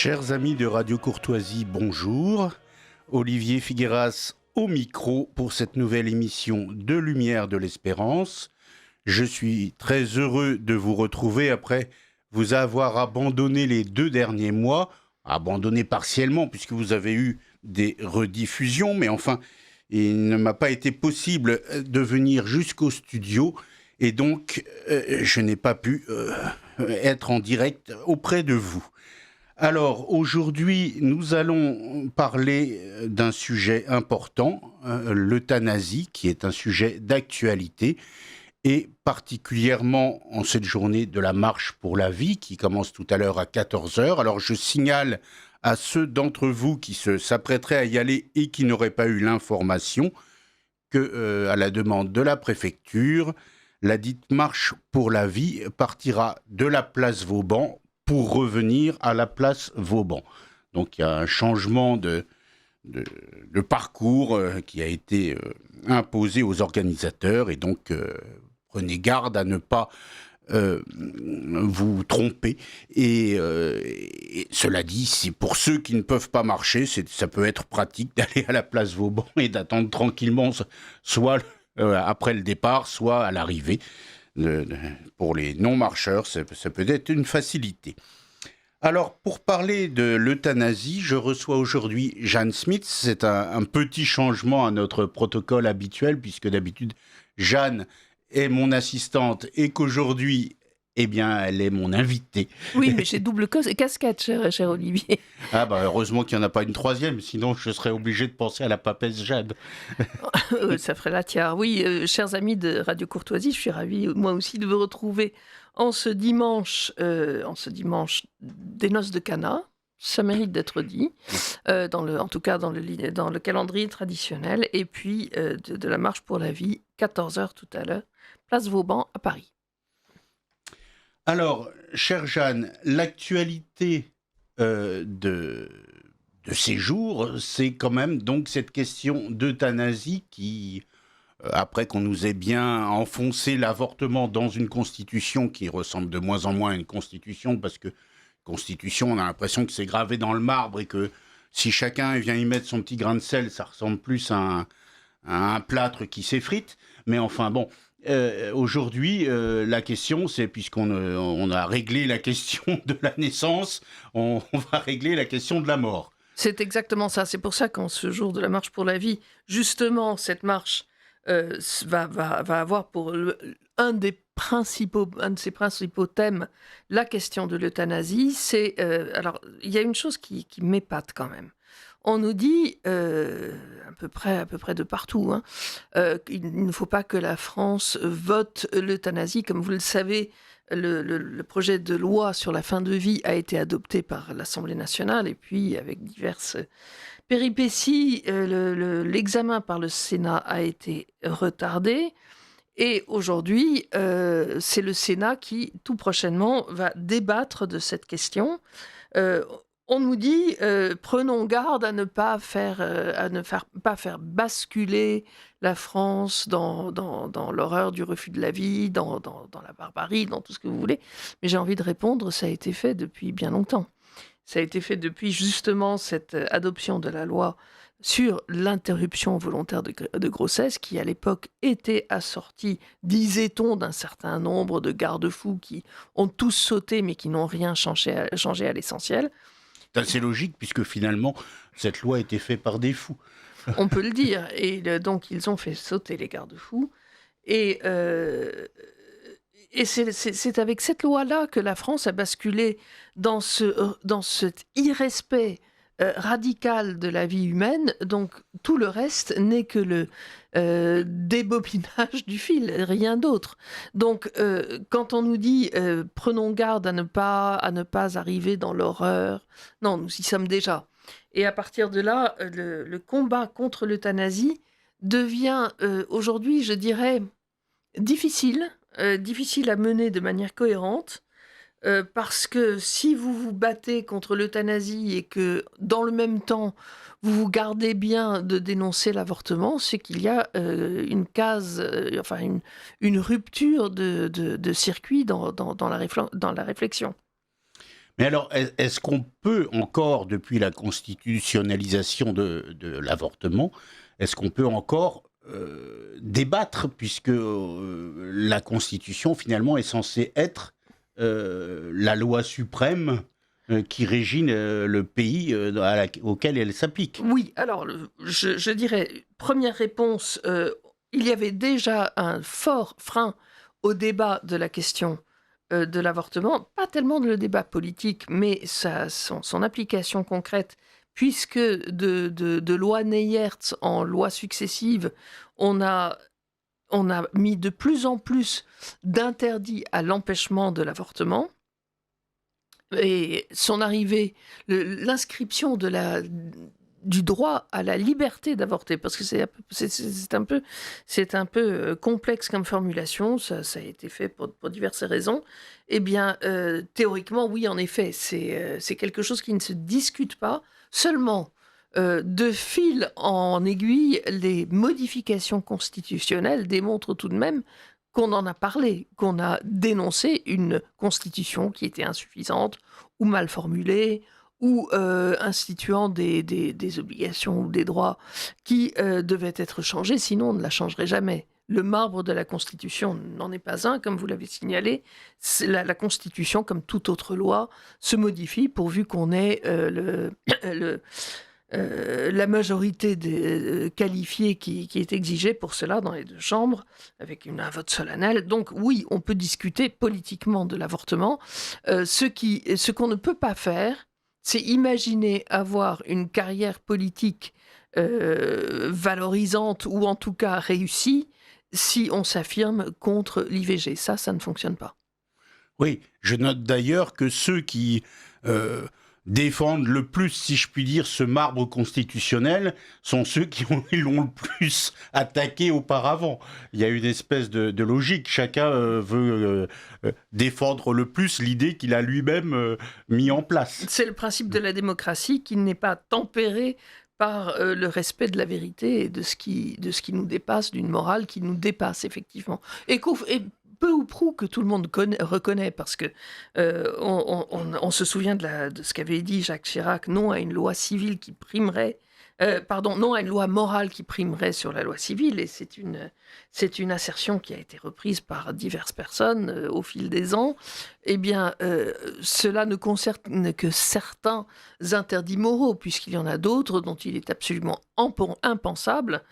Chers amis de Radio Courtoisie, bonjour. Olivier Figueras au micro pour cette nouvelle émission de Lumière de l'Espérance. Je suis très heureux de vous retrouver après vous avoir abandonné les 2 derniers mois, abandonné partiellement puisque vous avez eu des rediffusions, mais enfin, il ne m'a pas été possible de venir jusqu'au studio et donc je n'ai pas pu être en direct auprès de vous. Alors, aujourd'hui, nous allons parler d'un sujet important, l'euthanasie, qui est un sujet d'actualité, et particulièrement en cette journée de la marche pour la vie, qui commence tout à l'heure à 14 heures. Alors, je signale à ceux d'entre vous qui s'apprêteraient à y aller et qui n'auraient pas eu l'information que, à la demande de la préfecture, la dite marche pour la vie partira de la place Vauban pour revenir à la place Vauban. Donc il y a un changement de parcours qui a été imposé aux organisateurs et donc prenez garde à ne pas vous tromper. Et cela dit, c'est pour ceux qui ne peuvent pas marcher, ça peut être pratique d'aller à la place Vauban et d'attendre tranquillement, soit après le départ, soit à l'arrivée. Pour les non-marcheurs, ça peut être une facilité. Alors, pour parler de l'euthanasie, je reçois aujourd'hui Jeanne Smith. C'est un petit changement à notre protocole habituel, puisque d'habitude, Jeanne est mon assistante et qu'aujourd'hui, eh bien, elle est mon invitée. Oui, mais j'ai double casquette, cher Olivier. Ah bah heureusement qu'il n'y en a pas une troisième, sinon je serais obligé de penser à la papesse Jeanne. Ça ferait la tiare. Oui, chers amis de Radio Courtoisie, je suis ravie, moi aussi, de vous retrouver en ce dimanche des noces de Cana. Ça mérite d'être dit, en tout cas dans le calendrier traditionnel. Et puis de la marche pour la vie, 14h tout à l'heure, place Vauban à Paris. Alors, chère Jeanne, l'actualité de ces jours, c'est quand même donc cette question d'euthanasie qui, après qu'on nous ait bien enfoncé l'avortement dans une constitution qui ressemble de moins en moins à une constitution, parce que constitution, on a l'impression que c'est gravé dans le marbre et que si chacun vient y mettre son petit grain de sel, ça ressemble plus à un plâtre qui s'effrite. Mais enfin bon, aujourd'hui, la question, c'est puisqu'on a réglé la question de la naissance, on va régler la question de la mort. C'est exactement ça. C'est pour ça qu'en ce jour de la marche pour la vie, justement, cette marche va avoir pour un de ses principaux thèmes la question de l'euthanasie. Alors, il y a une chose qui m'épate quand même. On nous dit, à peu près de partout, qu'il ne faut pas que la France vote l'euthanasie. Comme vous le savez, le projet de loi sur la fin de vie a été adopté par l'Assemblée nationale et puis avec diverses péripéties, l'examen par le Sénat a été retardé. Et aujourd'hui, c'est le Sénat qui, tout prochainement, va débattre de cette question. On nous dit, prenons garde à ne pas faire basculer la France dans l'horreur du refus de la vie, dans la barbarie, dans tout ce que vous voulez. Mais j'ai envie de répondre, ça a été fait depuis bien longtemps. Ça a été fait depuis justement cette adoption de la loi sur l'interruption volontaire de grossesse, qui à l'époque était assortie, disait-on, d'un certain nombre de garde-fous qui ont tous sauté mais qui n'ont rien changé à l'essentiel. C'est assez logique puisque finalement, cette loi a été faite par des fous. On peut le dire. Et donc, ils ont fait sauter les garde-fous. Et c'est avec cette loi-là que la France a basculé dans cet irrespect radical de la vie humaine. Donc, tout le reste n'est que le débobinage du fil, rien d'autre. Donc, quand on nous dit prenons garde à ne pas arriver dans l'horreur, non, nous y sommes déjà. Et à partir de là, le combat contre l'euthanasie devient aujourd'hui, je dirais, difficile à mener de manière cohérente, parce que si vous vous battez contre l'euthanasie et que, dans le même temps, vous vous gardez bien de dénoncer l'avortement, c'est qu'il y a une rupture de circuit dans la réflexion. Mais alors, est-ce qu'on peut encore, depuis la constitutionnalisation de l'avortement, est-ce qu'on peut encore débattre, puisque la Constitution, finalement, est censée être la loi suprême qui régit le pays auquel elle s'applique? Oui, alors je dirais, première réponse, il y avait déjà un fort frein au débat de la question de l'avortement, pas tellement le débat politique, mais son application concrète, puisque de loi Neyertz en loi successive, on a mis de plus en plus d'interdits à l'empêchement de l'avortement. Et son arrivée, l'inscription du droit à la liberté d'avorter, parce que c'est un peu complexe comme formulation, ça a été fait pour diverses raisons. Eh bien, théoriquement, oui, en effet, c'est quelque chose qui ne se discute pas. Seulement, de fil en aiguille, les modifications constitutionnelles démontrent tout de même qu'on en a parlé, qu'on a dénoncé une constitution qui était insuffisante ou mal formulée, ou instituant des obligations ou des droits qui devaient être changés, sinon on ne la changerait jamais. Le marbre de la Constitution n'en est pas un, comme vous l'avez signalé. La Constitution, comme toute autre loi, se modifie pourvu qu'on ait la majorité qualifiée qui est exigée pour cela dans les deux chambres, avec un vote solennel. Donc oui, on peut discuter politiquement de l'avortement. Ce qu'on ne peut pas faire, c'est imaginer avoir une carrière politique valorisante ou en tout cas réussie si on s'affirme contre l'IVG. Ça ne fonctionne pas. Oui, je note d'ailleurs que ceux qui défendent le plus, si je puis dire, ce marbre constitutionnel sont ceux qui l'ont le plus attaqué auparavant. Il y a une espèce de logique. Chacun veut défendre le plus l'idée qu'il a lui-même mis en place. C'est le principe de la démocratie qui n'est pas tempéré par le respect de la vérité et de ce qui nous dépasse, d'une morale qui nous dépasse, effectivement. Et peu ou prou que tout le monde reconnaît, parce que on se souvient de ce qu'avait dit Jacques Chirac, non à une loi civile qui primerait, non à une loi morale qui primerait sur la loi civile, et c'est une assertion qui a été reprise par diverses personnes au fil des ans. Eh bien, cela ne concerne que certains interdits moraux, puisqu'il y en a d'autres dont il est absolument impensable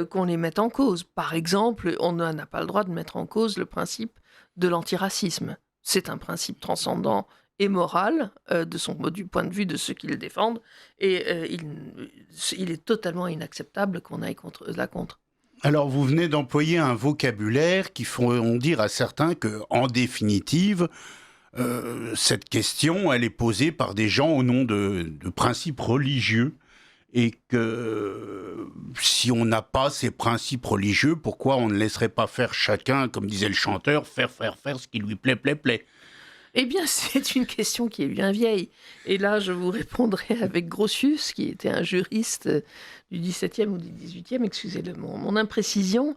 qu'on les mette en cause. Par exemple, on n'a pas le droit de mettre en cause le principe de l'antiracisme. C'est un principe transcendant et moral du point de vue de ceux qui le défendent, et il est totalement inacceptable qu'on aille contre. Alors, vous venez d'employer un vocabulaire qui font dire à certains que, en définitive, cette question, elle est posée par des gens au nom de principes religieux, et que si on n'a pas ces principes religieux, pourquoi on ne laisserait pas faire chacun, comme disait le chanteur, faire ce qui lui plaît. Eh bien, c'est une question qui est bien vieille. Et là, je vous répondrai avec Grotius, qui était un juriste du XVIIe ou du XVIIIe, excusez mon imprécision,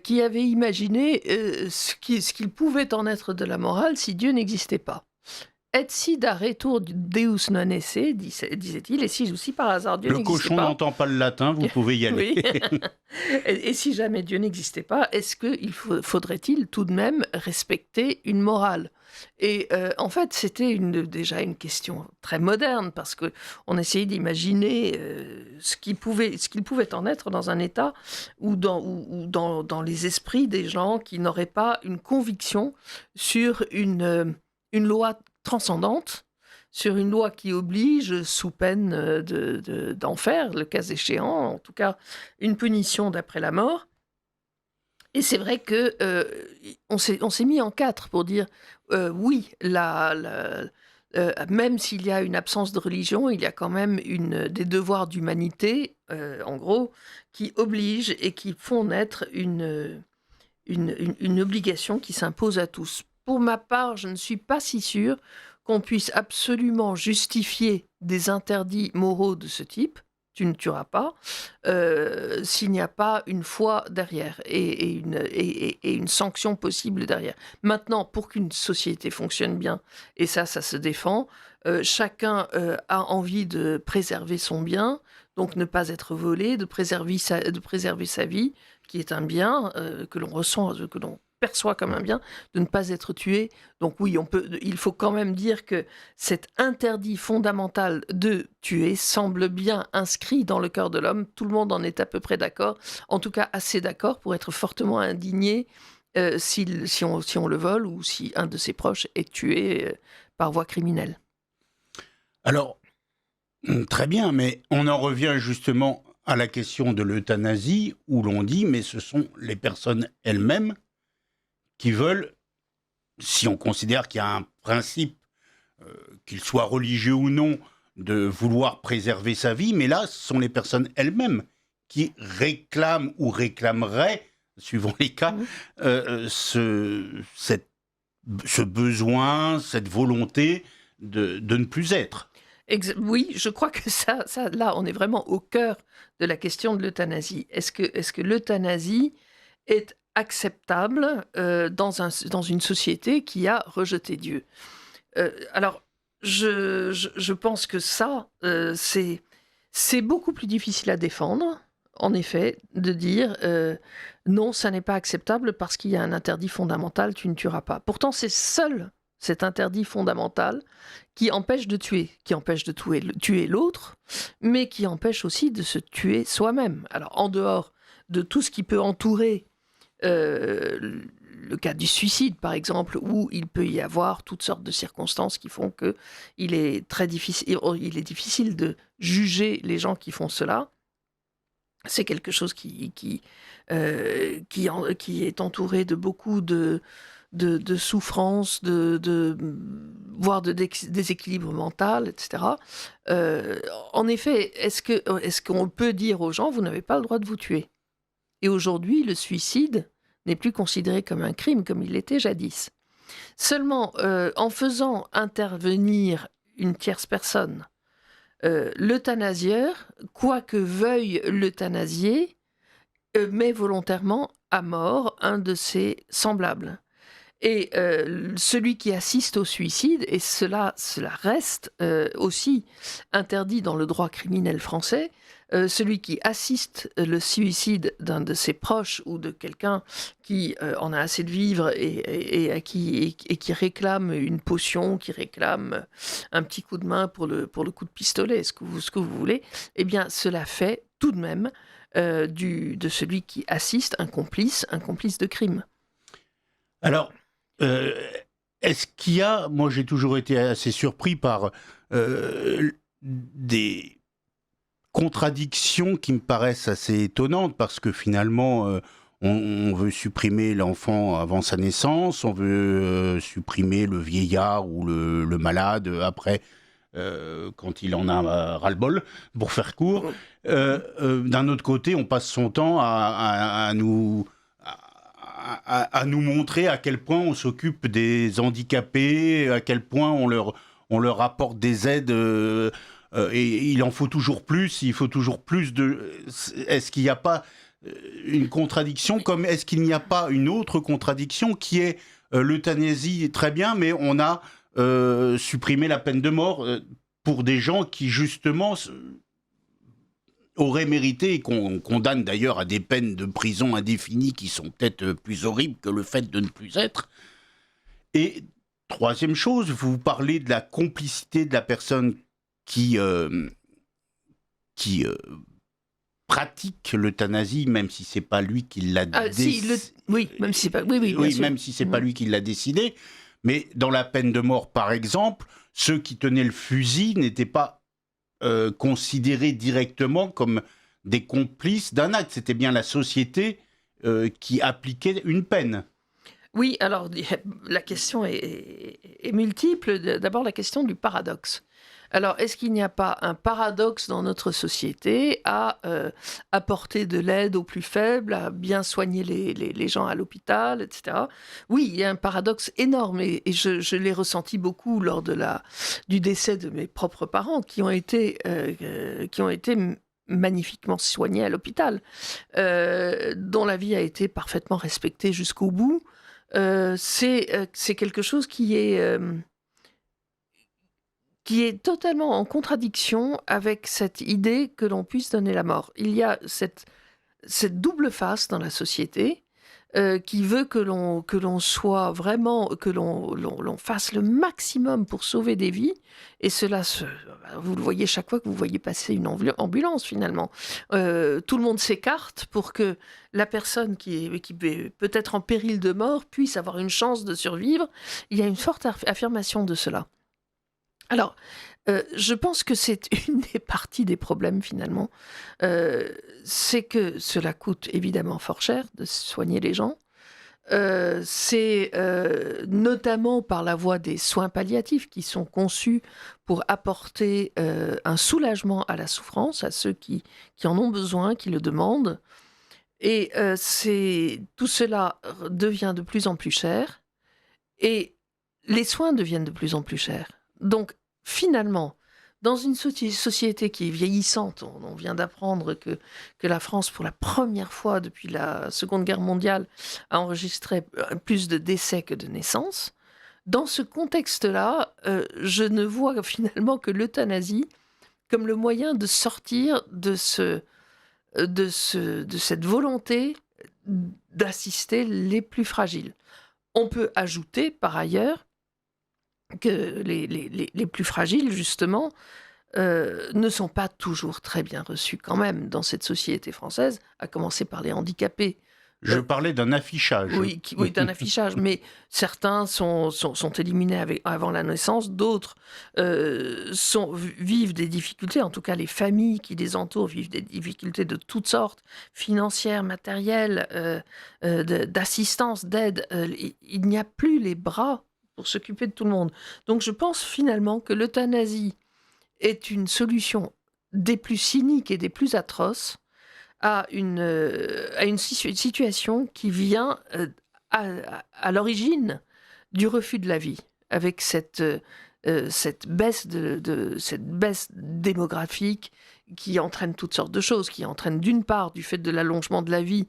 qui avait imaginé ce qu'il pouvait en être de la morale si Dieu n'existait pas. Et si d'aretur Deus non esse, disait-il, et si aussi par hasard Dieu n'existait pas... Le cochon n'entend pas le latin, vous pouvez y aller. Oui. Et si jamais Dieu n'existait pas, est-ce qu'il faudrait-il tout de même respecter une morale ? Et en fait, c'était déjà une question très moderne, parce qu'on essayait d'imaginer ce qu'il pouvait en être dans un État ou dans les esprits des gens qui n'auraient pas une conviction sur une loi transcendante, sur une loi qui oblige, sous peine d'enfer, le cas échéant, en tout cas une punition d'après la mort. Et c'est vrai que on s'est mis en quatre pour dire oui, même s'il y a une absence de religion, il y a quand même des devoirs d'humanité, en gros, qui obligent et qui font naître une obligation qui s'impose à tous. Pour ma part, je ne suis pas si sûre qu'on puisse absolument justifier des interdits moraux de ce type. tu ne tueras pas, s'il n'y a pas une foi derrière et une sanction possible derrière. Maintenant, pour qu'une société fonctionne bien, et ça se défend, chacun a envie de préserver son bien, donc ne pas être volé, de préserver sa vie, qui est un bien que l'on ressent, que l'on perçoit comme un bien, de ne pas être tué. Donc oui, il faut quand même dire que cet interdit fondamental de tuer semble bien inscrit dans le cœur de l'homme. Tout le monde en est à peu près d'accord, en tout cas assez d'accord pour être fortement indigné si on le vole ou si un de ses proches est tué par voie criminelle. Alors, très bien, mais on en revient justement à la question de l'euthanasie, où l'on dit, mais ce sont les personnes elles-mêmes qui veulent, si on considère qu'il y a un principe, qu'il soit religieux ou non, de vouloir préserver sa vie, mais là, ce sont les personnes elles-mêmes qui réclament ou réclameraient, suivant les cas, ce besoin, cette volonté de ne plus être. Oui, je crois que ça, là, on est vraiment au cœur de la question de l'euthanasie. Est-ce que l'euthanasie est acceptable dans une société qui a rejeté Dieu? Alors, je pense que ça, c'est beaucoup plus difficile à défendre, en effet, de dire non, ça n'est pas acceptable parce qu'il y a un interdit fondamental, tu ne tueras pas. Pourtant, c'est seul cet interdit fondamental qui empêche de tuer, qui empêche de tuer l'autre, mais qui empêche aussi de se tuer soi-même. Alors, en dehors de tout ce qui peut entourer le cas du suicide, par exemple, où il peut y avoir toutes sortes de circonstances qui font qu'il est difficile de juger les gens qui font cela. C'est quelque chose qui est entouré de beaucoup de souffrances, voire de déséquilibre mental, etc. En effet, est-ce qu'on peut dire aux gens, vous n'avez pas le droit de vous tuer? Et aujourd'hui, le suicide n'est plus considéré comme un crime comme il l'était jadis. Seulement, en faisant intervenir une tierce personne, l'euthanasieur, quoi que veuille l'euthanasier, met volontairement à mort un de ses semblables. Et celui qui assiste au suicide, et cela reste aussi interdit dans le droit criminel français, celui qui assiste le suicide d'un de ses proches ou de quelqu'un qui en a assez de vivre et qui réclame une potion, qui réclame un petit coup de main pour le coup de pistolet, ce que vous voulez, eh bien cela fait tout de même de celui qui assiste un complice de crime. Alors, est-ce qu'il y a, moi j'ai toujours été assez surpris par des contradictions qui me paraissent assez étonnantes, parce que finalement on veut supprimer l'enfant avant sa naissance, on veut supprimer le vieillard ou le malade après, quand il en a ras-le-bol, pour faire court. D'un autre côté, on passe son temps à nous montrer à quel point on s'occupe des handicapés, à quel point on leur apporte des aides, et il en faut toujours plus, il faut toujours plus de... Est-ce qu'il n'y a pas une contradiction, comme est-ce qu'il n'y a pas une autre contradiction qui est l'euthanasie, très bien, mais on a supprimé la peine de mort pour des gens qui justement auraient mérité, et qu'on condamne d'ailleurs à des peines de prison indéfinies qui sont peut-être plus horribles que le fait de ne plus être. Et troisième chose, vous parlez de la complicité de la personne qui pratique l'euthanasie, même si c'est pas lui qui l'a décidé. Oui, même si c'est pas. Oui, bien sûr. Même si c'est pas lui qui l'a décidé. Mais dans la peine de mort, par exemple, ceux qui tenaient le fusil n'étaient pas considérés directement comme des complices d'un acte. C'était bien la société qui appliquait une peine. Oui, alors la question est multiple. D'abord, la question du paradoxe. Alors, est-ce qu'il n'y a pas un paradoxe dans notre société à apporter de l'aide aux plus faibles, à bien soigner les gens à l'hôpital, etc. Oui, il y a un paradoxe énorme, et je l'ai ressenti beaucoup lors du décès de mes propres parents, qui ont été magnifiquement soignés à l'hôpital, dont la vie a été parfaitement respectée jusqu'au bout. C'est quelque chose qui est totalement en contradiction avec cette idée que l'on puisse donner la mort. Il y a cette double face dans la société qui veut que l'on soit vraiment, que l'on fasse le maximum pour sauver des vies. Et cela, vous le voyez chaque fois que vous voyez passer une ambulance, finalement. Tout le monde s'écarte pour que la personne qui est peut-être en péril de mort puisse avoir une chance de survivre. Il y a une forte affirmation de cela. Alors, je pense que c'est une des parties des problèmes, finalement. C'est que cela coûte évidemment fort cher de soigner les gens. C'est notamment par la voie des soins palliatifs qui sont conçus pour apporter un soulagement à la souffrance, à ceux qui en ont besoin, qui le demandent. Et tout cela devient de plus en plus cher et les soins deviennent de plus en plus chers. Donc, finalement, dans une société qui est vieillissante, on vient d'apprendre que la France, pour la première fois depuis la Seconde Guerre mondiale, a enregistré plus de décès que de naissances. Dans ce contexte-là, je ne vois finalement que l'euthanasie comme le moyen de sortir de cette volonté d'assister les plus fragiles. On peut ajouter, par ailleurs, que les plus fragiles, justement, ne sont pas toujours très bien reçus quand même dans cette société française, à commencer par les handicapés. Je parlais d'un affichage. Oui, d'un affichage, mais certains sont éliminés avant la naissance, d'autres vivent des difficultés, en tout cas les familles qui les entourent vivent des difficultés de toutes sortes, financières, matérielles, d'assistance, d'aide. Il n'y a plus les bras pour s'occuper de tout le monde. Donc je pense finalement que l'euthanasie est une solution des plus cyniques et des plus atroces à une situation qui vient à l'origine du refus de la vie, avec cette baisse démographique qui entraîne toutes sortes de choses, qui entraîne d'une part, du fait de l'allongement de la vie,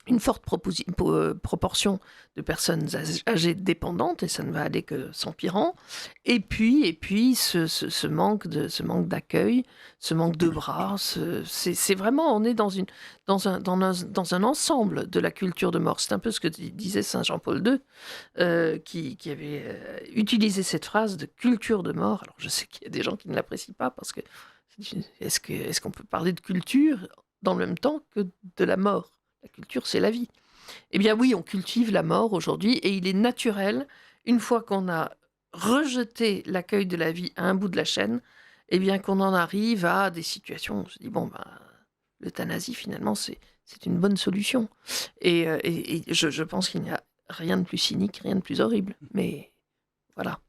une forte proportion de personnes âgées dépendantes, et ça ne va aller que s'empirant. Et puis ce manque d'accueil, ce manque de bras, c'est vraiment, on est dans un ensemble de la culture de mort. C'est un peu ce que disait Saint Jean-Paul II, qui avait utilisé cette phrase de culture de mort. Alors je sais qu'il y a des gens qui ne l'apprécient pas, parce que est-ce qu'on peut parler de culture dans le même temps que de la mort ? La culture, c'est la vie. Eh bien oui, on cultive la mort aujourd'hui, et il est naturel, une fois qu'on a rejeté l'accueil de la vie à un bout de la chaîne, eh bien qu'on en arrive à des situations où on se dit, l'euthanasie, finalement, c'est une bonne solution. Et je pense qu'il n'y a rien de plus cynique, rien de plus horrible. Mais voilà.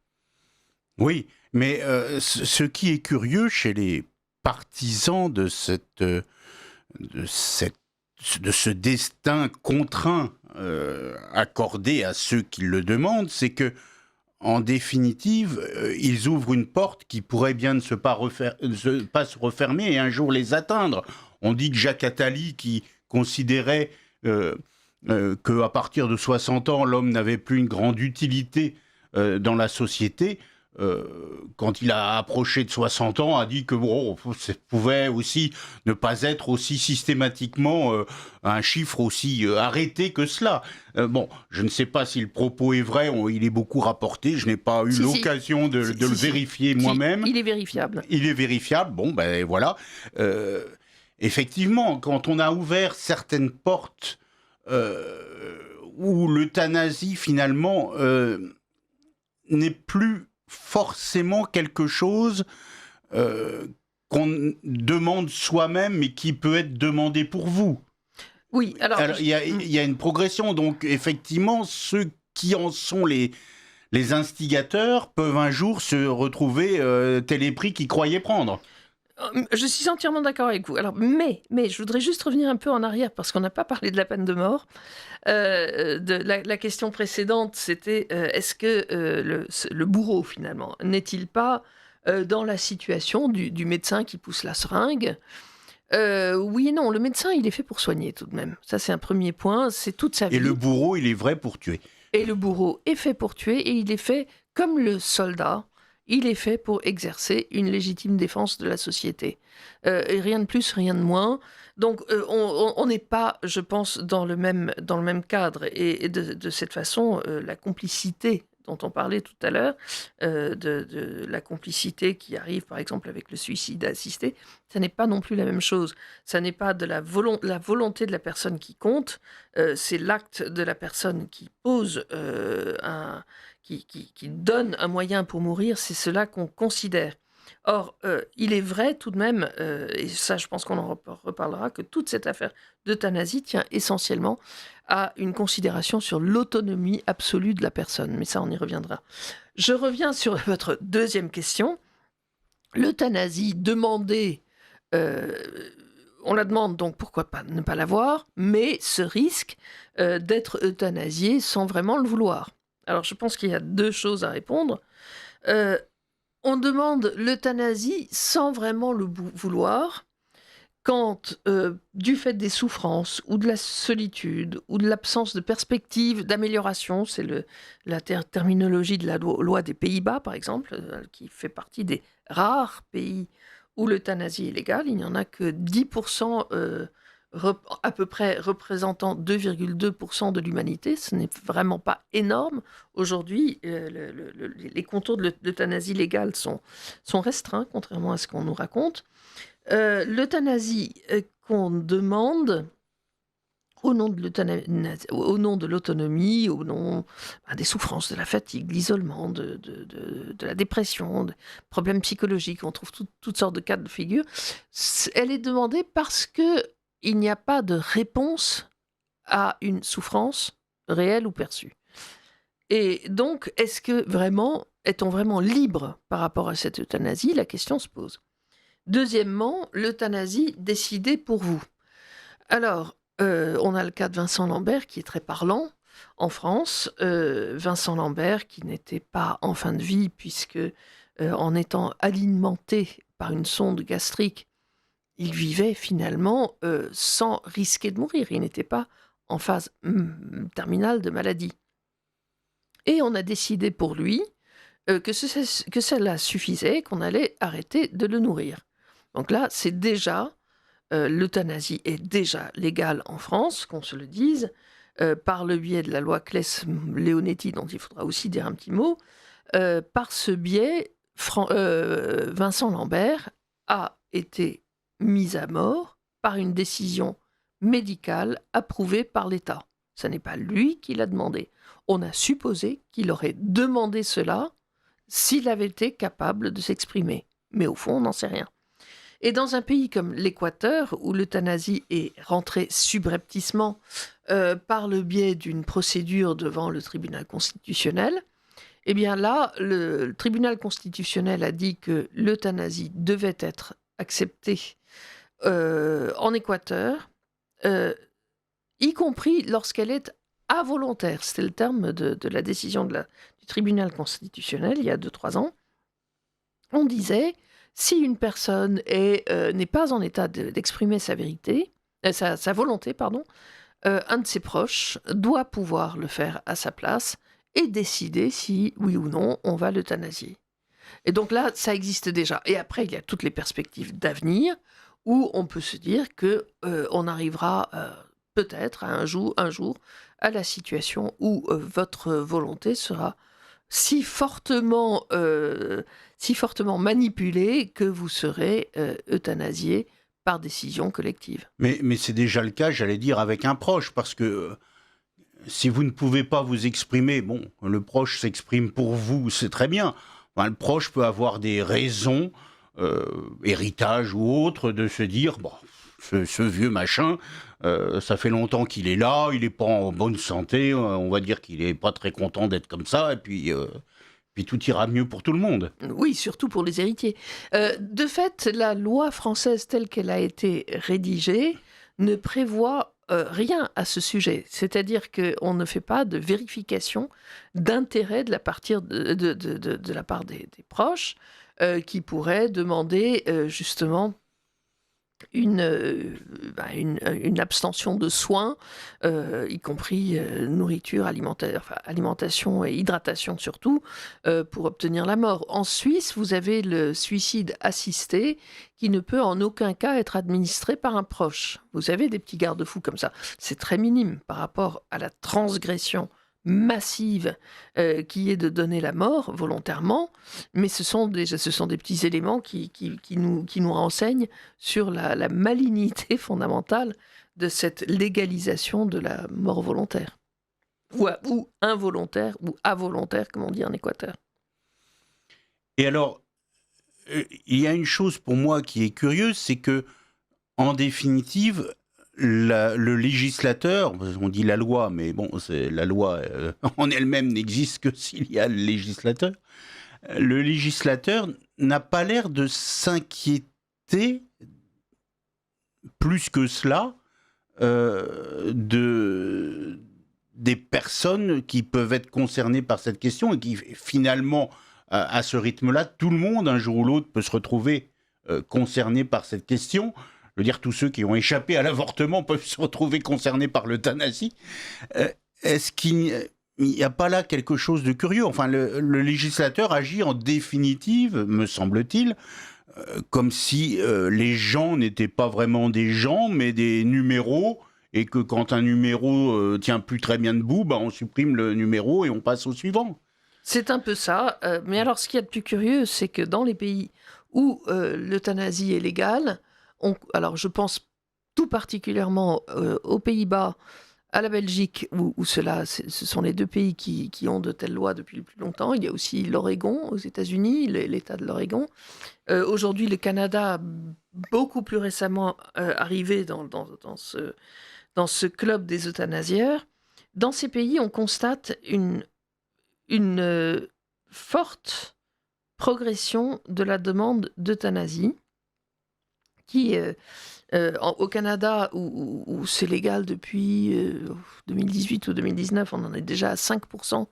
Oui, mais ce qui est curieux chez les partisans de ce destin contraint accordé à ceux qui le demandent, c'est que, en définitive, ils ouvrent une porte qui pourrait bien ne pas se refermer et un jour les atteindre. On dit que Jacques Attali, qui considérait qu'à partir de 60 ans, l'homme n'avait plus une grande utilité dans la société, quand il a approché de 60 ans, a dit que ça pouvait aussi ne pas être aussi systématiquement un chiffre aussi arrêté que cela. Je ne sais pas si le propos est vrai, il est beaucoup rapporté, je n'ai pas eu l'occasion de le vérifier moi-même. Il est vérifiable. Il est vérifiable, voilà. Effectivement, quand on a ouvert certaines portes où l'euthanasie, finalement, n'est plus forcément quelque chose qu'on demande soi-même, mais qui peut être demandé pour vous. Oui, alors il y a une progression, donc effectivement, ceux qui en sont les instigateurs peuvent un jour se retrouver tel les prix qu'ils croyaient prendre. Je suis entièrement d'accord avec vous. Alors, mais je voudrais juste revenir un peu en arrière, parce qu'on n'a pas parlé de la peine de mort. La question précédente, c'était est-ce que le bourreau, finalement, n'est-il pas dans la situation du médecin qui pousse la seringue Oui et non, le médecin, il est fait pour soigner tout de même. Ça, c'est un premier point, c'est toute sa vie. Et le bourreau, il est vrai pour tuer. Et le bourreau est fait pour tuer et il est fait comme le soldat. Il est fait pour exercer une légitime défense de la société. Et rien de plus, rien de moins. Donc on n'est pas, je pense, dans le même cadre. Et de cette façon, la complicité dont on parlait tout à l'heure, de la complicité qui arrive par exemple avec le suicide assisté, ça n'est pas non plus la même chose. Ça n'est pas de la volonté de la personne qui compte, c'est l'acte de la personne qui pose qui donne un moyen pour mourir, c'est cela qu'on considère. Or, il est vrai tout de même, et ça je pense qu'on en reparlera, que toute cette affaire d'euthanasie tient essentiellement à une considération sur l'autonomie absolue de la personne. Mais ça, on y reviendra. Je reviens sur votre deuxième question. L'euthanasie demandée, on la demande donc pourquoi pas ne pas l'avoir, mais ce risque d'être euthanasié sans vraiment le vouloir. Alors je pense qu'il y a deux choses à répondre. On demande l'euthanasie sans vraiment le vouloir quand, du fait des souffrances ou de la solitude ou de l'absence de perspective d'amélioration, c'est la terminologie de la loi des Pays-Bas par exemple, qui fait partie des rares pays où l'euthanasie est légale, il n'y en a que 10%, à peu près représentant 2,2% de l'humanité, ce n'est vraiment pas énorme. Aujourd'hui, les contours de l'euthanasie légale sont restreints, contrairement à ce qu'on nous raconte. L'euthanasie qu'on demande au nom de l'autonomie, au nom des souffrances, de la fatigue, de l'isolement, de la dépression, de problèmes psychologiques, on trouve toutes sortes de cas de figure, elle est demandée parce qu'il n'y a pas de réponse à une souffrance réelle ou perçue. Et donc, est-on vraiment libre par rapport à cette euthanasie? La question se pose. Deuxièmement, l'euthanasie décidée pour vous. Alors, on a le cas de Vincent Lambert qui est très parlant en France. Vincent Lambert qui n'était pas en fin de vie puisque en étant alimenté par une sonde gastrique, il vivait finalement sans risquer de mourir. Il n'était pas en phase terminale de maladie. Et on a décidé pour lui que cela suffisait, qu'on allait arrêter de le nourrir. Donc là, c'est déjà, l'euthanasie est déjà légale en France, qu'on se le dise, par le biais de la loi Claes-Leonetti, dont il faudra aussi dire un petit mot. Par ce biais, Vincent Lambert a été mis à mort par une décision médicale approuvée par l'État. Ce n'est pas lui qui l'a demandé. On a supposé qu'il aurait demandé cela s'il avait été capable de s'exprimer. Mais au fond, on n'en sait rien. Et dans un pays comme l'Équateur, où l'euthanasie est rentrée subrepticement par le biais d'une procédure devant le tribunal constitutionnel, eh bien là, le tribunal constitutionnel a dit que l'euthanasie devait être acceptée en Équateur, y compris lorsqu'elle est involontaire. C'était le terme de la décision du tribunal constitutionnel il y a 2-3 ans. On disait, si une personne n'est pas en état d'exprimer sa vérité, sa volonté, pardon, un de ses proches doit pouvoir le faire à sa place et décider si, oui ou non, on va l'euthanasier. Et donc là, ça existe déjà. Et après, il y a toutes les perspectives d'avenir où on peut se dire qu'on arrivera peut-être un jour à la situation où votre volonté sera si fortement manipulée que vous serez euthanasié par décision collective. Mais c'est déjà le cas, j'allais dire, avec un proche, parce que si vous ne pouvez pas vous exprimer, bon, le proche s'exprime pour vous, c'est très bien. Enfin, le proche peut avoir des raisons, héritage ou autre, de se dire, bon, ce vieux machin, ça fait longtemps qu'il est là, il n'est pas en bonne santé, on va dire qu'il n'est pas très content d'être comme ça, et puis tout ira mieux pour tout le monde. Oui, surtout pour les héritiers. De fait, la loi française telle qu'elle a été rédigée ne prévoit rien à ce sujet. C'est-à-dire qu'on ne fait pas de vérification d'intérêt de la part des proches qui pourraient demander justement une abstention de soins, y compris nourriture, alimentation et hydratation surtout, pour obtenir la mort. En Suisse, vous avez le suicide assisté qui ne peut en aucun cas être administré par un proche. Vous avez des petits garde-fous comme ça. C'est très minime par rapport à la transgression massive qui est de donner la mort volontairement, mais ce sont des petits éléments qui nous renseignent sur la malignité fondamentale de cette légalisation de la mort volontaire, ou involontaire, ou avolontaire, comme on dit en Équateur. Et alors, il y a une chose pour moi qui est curieuse, c'est que, en définitive, le législateur, on dit la loi, mais bon, la loi en elle-même n'existe que s'il y a le législateur. Le législateur n'a pas l'air de s'inquiéter plus que cela des personnes qui peuvent être concernées par cette question et qui finalement, à ce rythme-là, tout le monde, un jour ou l'autre, peut se retrouver concerné par cette question. Je veux dire, tous ceux qui ont échappé à l'avortement peuvent se retrouver concernés par l'euthanasie. Est-ce qu'il n'y a pas là quelque chose de curieux ? Enfin, le législateur agit en définitive, me semble-t-il, comme si les gens n'étaient pas vraiment des gens, mais des numéros, et que quand un numéro tient plus très bien debout, on supprime le numéro et on passe au suivant. C'est un peu ça. Mais alors, ce qu'il y a de plus curieux, c'est que dans les pays où l'euthanasie est légale, alors je pense tout particulièrement aux Pays-Bas, à la Belgique, où ce sont les deux pays qui ont de telles lois depuis le plus longtemps. Il y a aussi l'Oregon aux États-Unis, l'État de l'Oregon. Aujourd'hui, le Canada, beaucoup plus récemment arrivé dans ce club des euthanasieurs. Dans ces pays, on constate une forte progression de la demande d'euthanasie qui, au Canada, où c'est légal depuis 2018 ou 2019, on en est déjà à 5%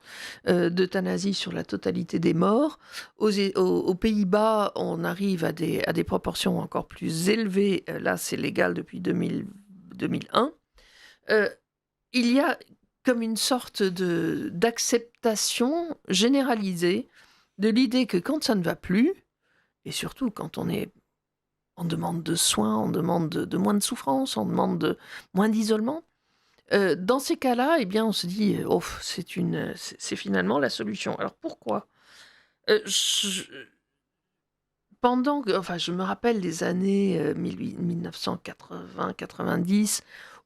d'euthanasie sur la totalité des morts. Aux Pays-Bas, on arrive à des proportions encore plus élevées. Là, c'est légal depuis 2001. Il y a comme une sorte d'acceptation généralisée de l'idée que quand ça ne va plus, et surtout quand on demande de soins, on demande de moins de souffrance, on demande de moins d'isolement, dans ces cas-là, eh bien, on se dit, c'est finalement la solution. Alors pourquoi ? Je me rappelle des années 1980-90,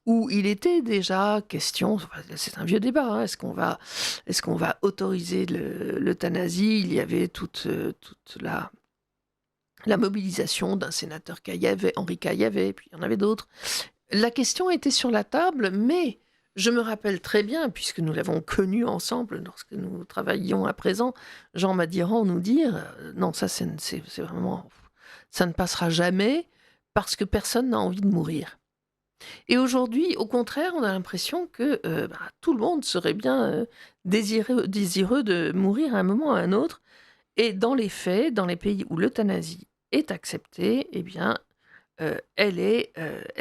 où il était déjà question, c'est un vieux débat, hein, est-ce qu'on va autoriser l'euthanasie ? Il y avait toute la mobilisation d'un sénateur Henri Caillavet, puis il y en avait d'autres. La question était sur la table, mais je me rappelle très bien, puisque nous l'avons connu ensemble lorsque nous travaillions à présent, Jean Madiran nous dire non, ça c'est vraiment, ça ne passera jamais parce que personne n'a envie de mourir. Et aujourd'hui, au contraire, on a l'impression que tout le monde serait bien désireux de mourir à un moment ou à un autre. Et dans les faits, dans les pays où l'euthanasie est acceptée, eh bien, elle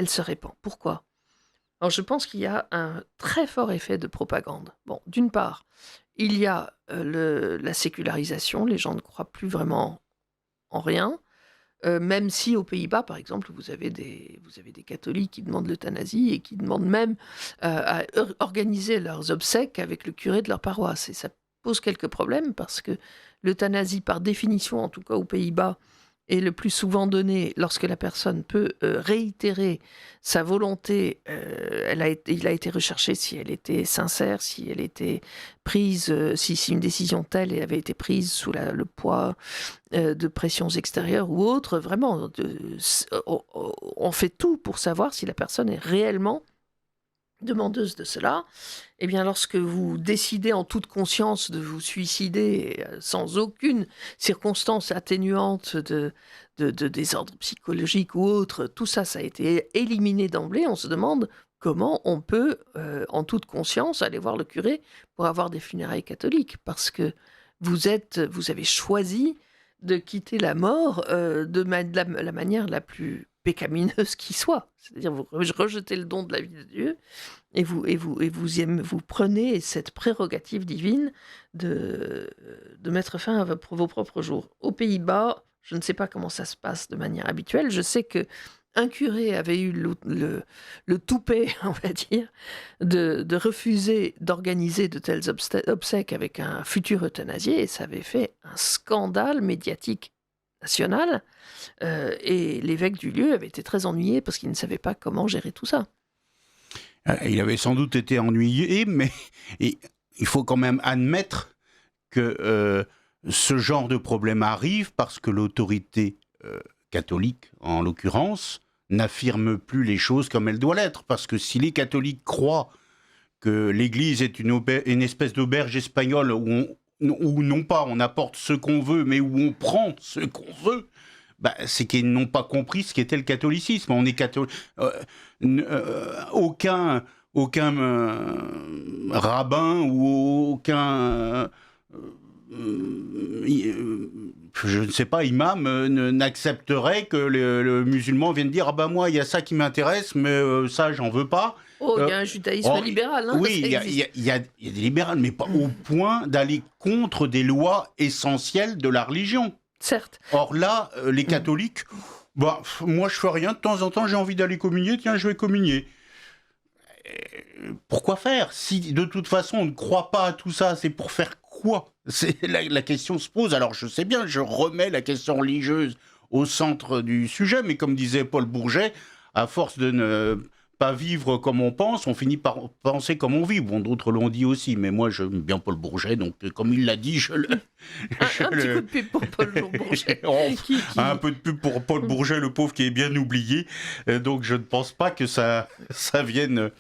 se répand. Pourquoi ? Alors, je pense qu'il y a un très fort effet de propagande. Bon, d'une part, il y a la sécularisation, les gens ne croient plus vraiment en rien. Même si aux Pays-Bas, par exemple, vous avez des catholiques qui demandent l'euthanasie et qui demandent même à organiser leurs obsèques avec le curé de leur paroisse. Et ça pose quelques problèmes parce que l'euthanasie, par définition, en tout cas aux Pays-Bas, est le plus souvent donnée lorsque la personne peut réitérer sa volonté. Il a été recherché si elle était sincère, si elle était prise, si une décision telle avait été prise sous le poids de pressions extérieures ou autres. Vraiment, on fait tout pour savoir si la personne est réellement demandeuse de cela. Eh bien, lorsque vous décidez en toute conscience de vous suicider sans aucune circonstance atténuante de désordre psychologique ou autre, tout ça, ça a été éliminé d'emblée. On se demande comment on peut, en toute conscience, aller voir le curé pour avoir des funérailles catholiques, parce que vous avez choisi de quitter la mort de la manière la plus pécamineuse qui soit. C'est-à-dire vous rejetez le don de la vie de Dieu et vous prenez cette prérogative divine de mettre fin à vos propres jours. Aux Pays-Bas, je ne sais pas comment ça se passe de manière habituelle. Je sais que un curé avait eu le toupet, on va dire, de refuser d'organiser de tels obsèques avec un futur euthanasié, et ça avait fait un scandale médiatique national, et l'évêque du lieu avait été très ennuyé parce qu'il ne savait pas comment gérer tout ça. Il avait sans doute été ennuyé, mais il faut quand même admettre que ce genre de problème arrive parce que l'autorité catholique, en l'occurrence, n'affirme plus les choses comme elles doivent l'être. Parce que si les catholiques croient que l'Église est une espèce d'auberge espagnole où non pas on apporte ce qu'on veut, mais où on prend ce qu'on veut, c'est qu'ils n'ont pas compris ce qu'était le catholicisme. On est catholique. Aucun rabbin ou aucun... je ne sais pas, imam n'accepterait que le musulman vienne dire moi il y a ça qui m'intéresse mais ça j'en veux pas. Il y a un judaïsme libéral. Oui, il y a des libérales, mais pas au point d'aller contre des lois essentielles de la religion. Certes. Or là, les catholiques, moi je fais rien, de temps en temps j'ai envie d'aller communier, tiens je vais communier. Pourquoi faire ? Si de toute façon on ne croit pas à tout ça, c'est pour faire quoi ? La question se pose. Alors je sais bien, je remets la question religieuse au centre du sujet, mais comme disait Paul Bourget, à force de ne pas vivre comme on pense, on finit par penser comme on vit. Bon, d'autres l'ont dit aussi, mais moi j'aime bien Paul Bourget, donc comme il l'a dit, je le... Un petit coup de pub pour Paul Bourget. Un peu de pub pour Paul Bourget, le pauvre qui est bien oublié. Donc je ne pense pas que ça vienne...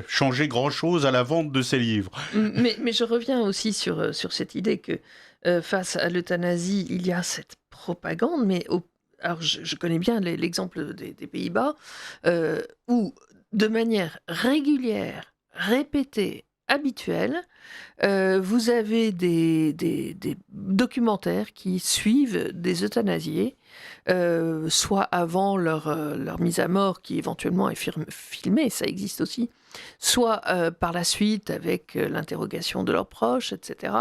changer grand-chose à la vente de ses livres. Mais je reviens aussi sur cette idée que face à l'euthanasie, il y a cette propagande, mais alors je connais bien l'exemple des Pays-Bas, où de manière régulière, répétée, habituelle, vous avez des documentaires qui suivent des euthanasiés, soit avant leur mise à mort, qui éventuellement est filmée, ça existe aussi, soit par la suite avec l'interrogation de leurs proches, etc.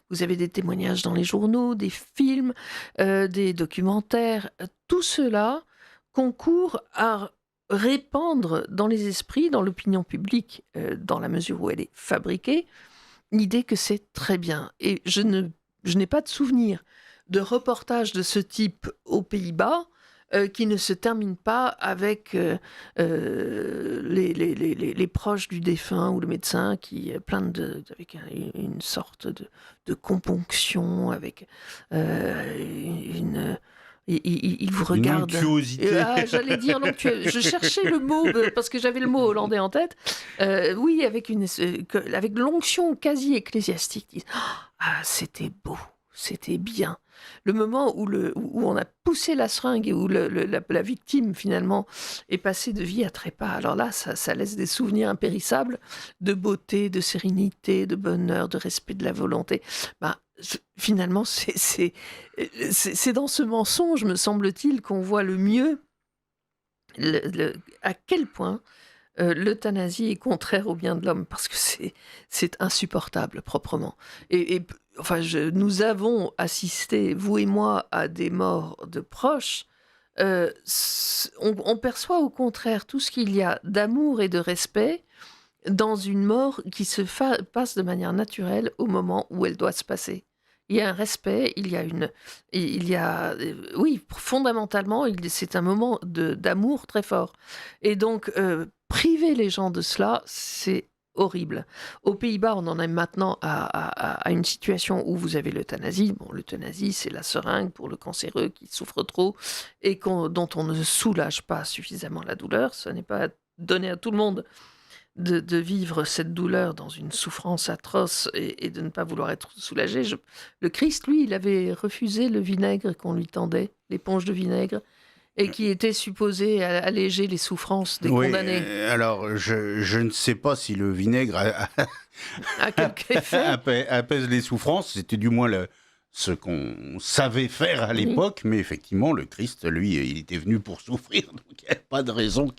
Vous avez des témoignages dans les journaux, des films, des documentaires. Tout cela concourt à répandre dans les esprits, dans l'opinion publique, dans la mesure où elle est fabriquée, l'idée que c'est très bien. Et je n'ai pas de souvenir de reportages de ce type aux Pays-Bas qui ne se terminent pas avec les proches du défunt ou le médecin qui avec une sorte de componction, avec une... Il vous regarde. L'onctuosité. J'allais dire l'onctueux. Je cherchais le mot parce que j'avais le mot hollandais en tête. Oui, avec l'onction quasi ecclésiastique. C'était beau, c'était bien. Le moment où on a poussé la seringue et où la victime finalement est passée de vie à trépas. Alors là, ça laisse des souvenirs impérissables de beauté, de sérénité, de bonheur, de respect de la volonté. Finalement, c'est dans ce mensonge, me semble-t-il, qu'on voit le mieux à quel point l'euthanasie est contraire au bien de l'homme, parce que c'est insupportable proprement. Nous avons assisté, vous et moi, à des morts de proches. On perçoit au contraire tout ce qu'il y a d'amour et de respect dans une mort qui se passe de manière naturelle au moment où elle doit se passer. Il y a un respect, oui, fondamentalement, c'est un moment d'amour très fort. Et donc, priver les gens de cela, c'est horrible. Aux Pays-Bas, on en est maintenant à une situation où vous avez l'euthanasie. Bon, l'euthanasie, c'est la seringue pour le cancéreux qui souffre trop et dont on ne soulage pas suffisamment la douleur. Ce n'est pas donné à tout le monde de vivre cette douleur dans une souffrance atroce et de ne pas vouloir être soulagé. Le Christ, lui, il avait refusé le vinaigre qu'on lui tendait, l'éponge de vinaigre, et qui était supposé alléger les souffrances des condamnés. Alors, je ne sais pas si le vinaigre à quelque effet apaise les souffrances. C'était du moins ce qu'on savait faire à Oui. l'époque, mais effectivement, le Christ, lui, il était venu pour souffrir, donc il n'y a pas de raison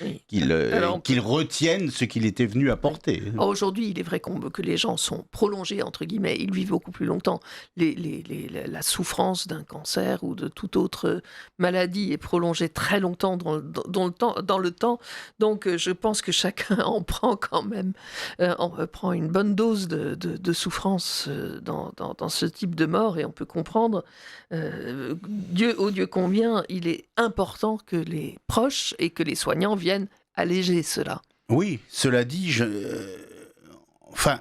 Oui. qu'il Alors, on peut- qu'il retienne ce qu'il était venu apporter. Alors, aujourd'hui, il est vrai que les gens sont prolongés, entre guillemets, ils vivent beaucoup plus longtemps. La souffrance d'un cancer ou de toute autre maladie est prolongée très longtemps dans le temps. Donc, je pense que chacun en prend quand même, prend une bonne dose de souffrance dans ce type de mort, et on peut comprendre, ô Dieu combien il est important que les proches et que les soignants viennent alléger cela. Oui, cela dit, enfin,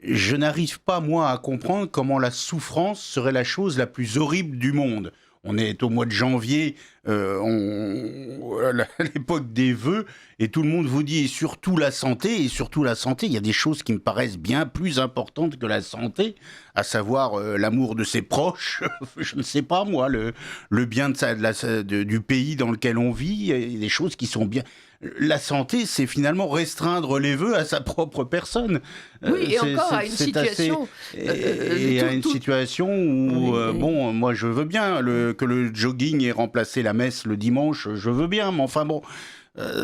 je n'arrive pas, moi, à comprendre comment la souffrance serait la chose la plus horrible du monde. On est au mois de janvier, à l'époque des vœux, et tout le monde vous dit, et surtout la santé, il y a des choses qui me paraissent bien plus importantes que la santé, à savoir l'amour de ses proches, je ne sais pas moi, le bien du pays dans lequel on vit, il y a des choses qui sont bien... La santé, c'est finalement restreindre les vœux à sa propre personne. Oui, et encore à une situation... Et à une situation où, bon, moi je veux bien que le jogging ait remplacé la messe le dimanche, je veux bien, mais enfin bon,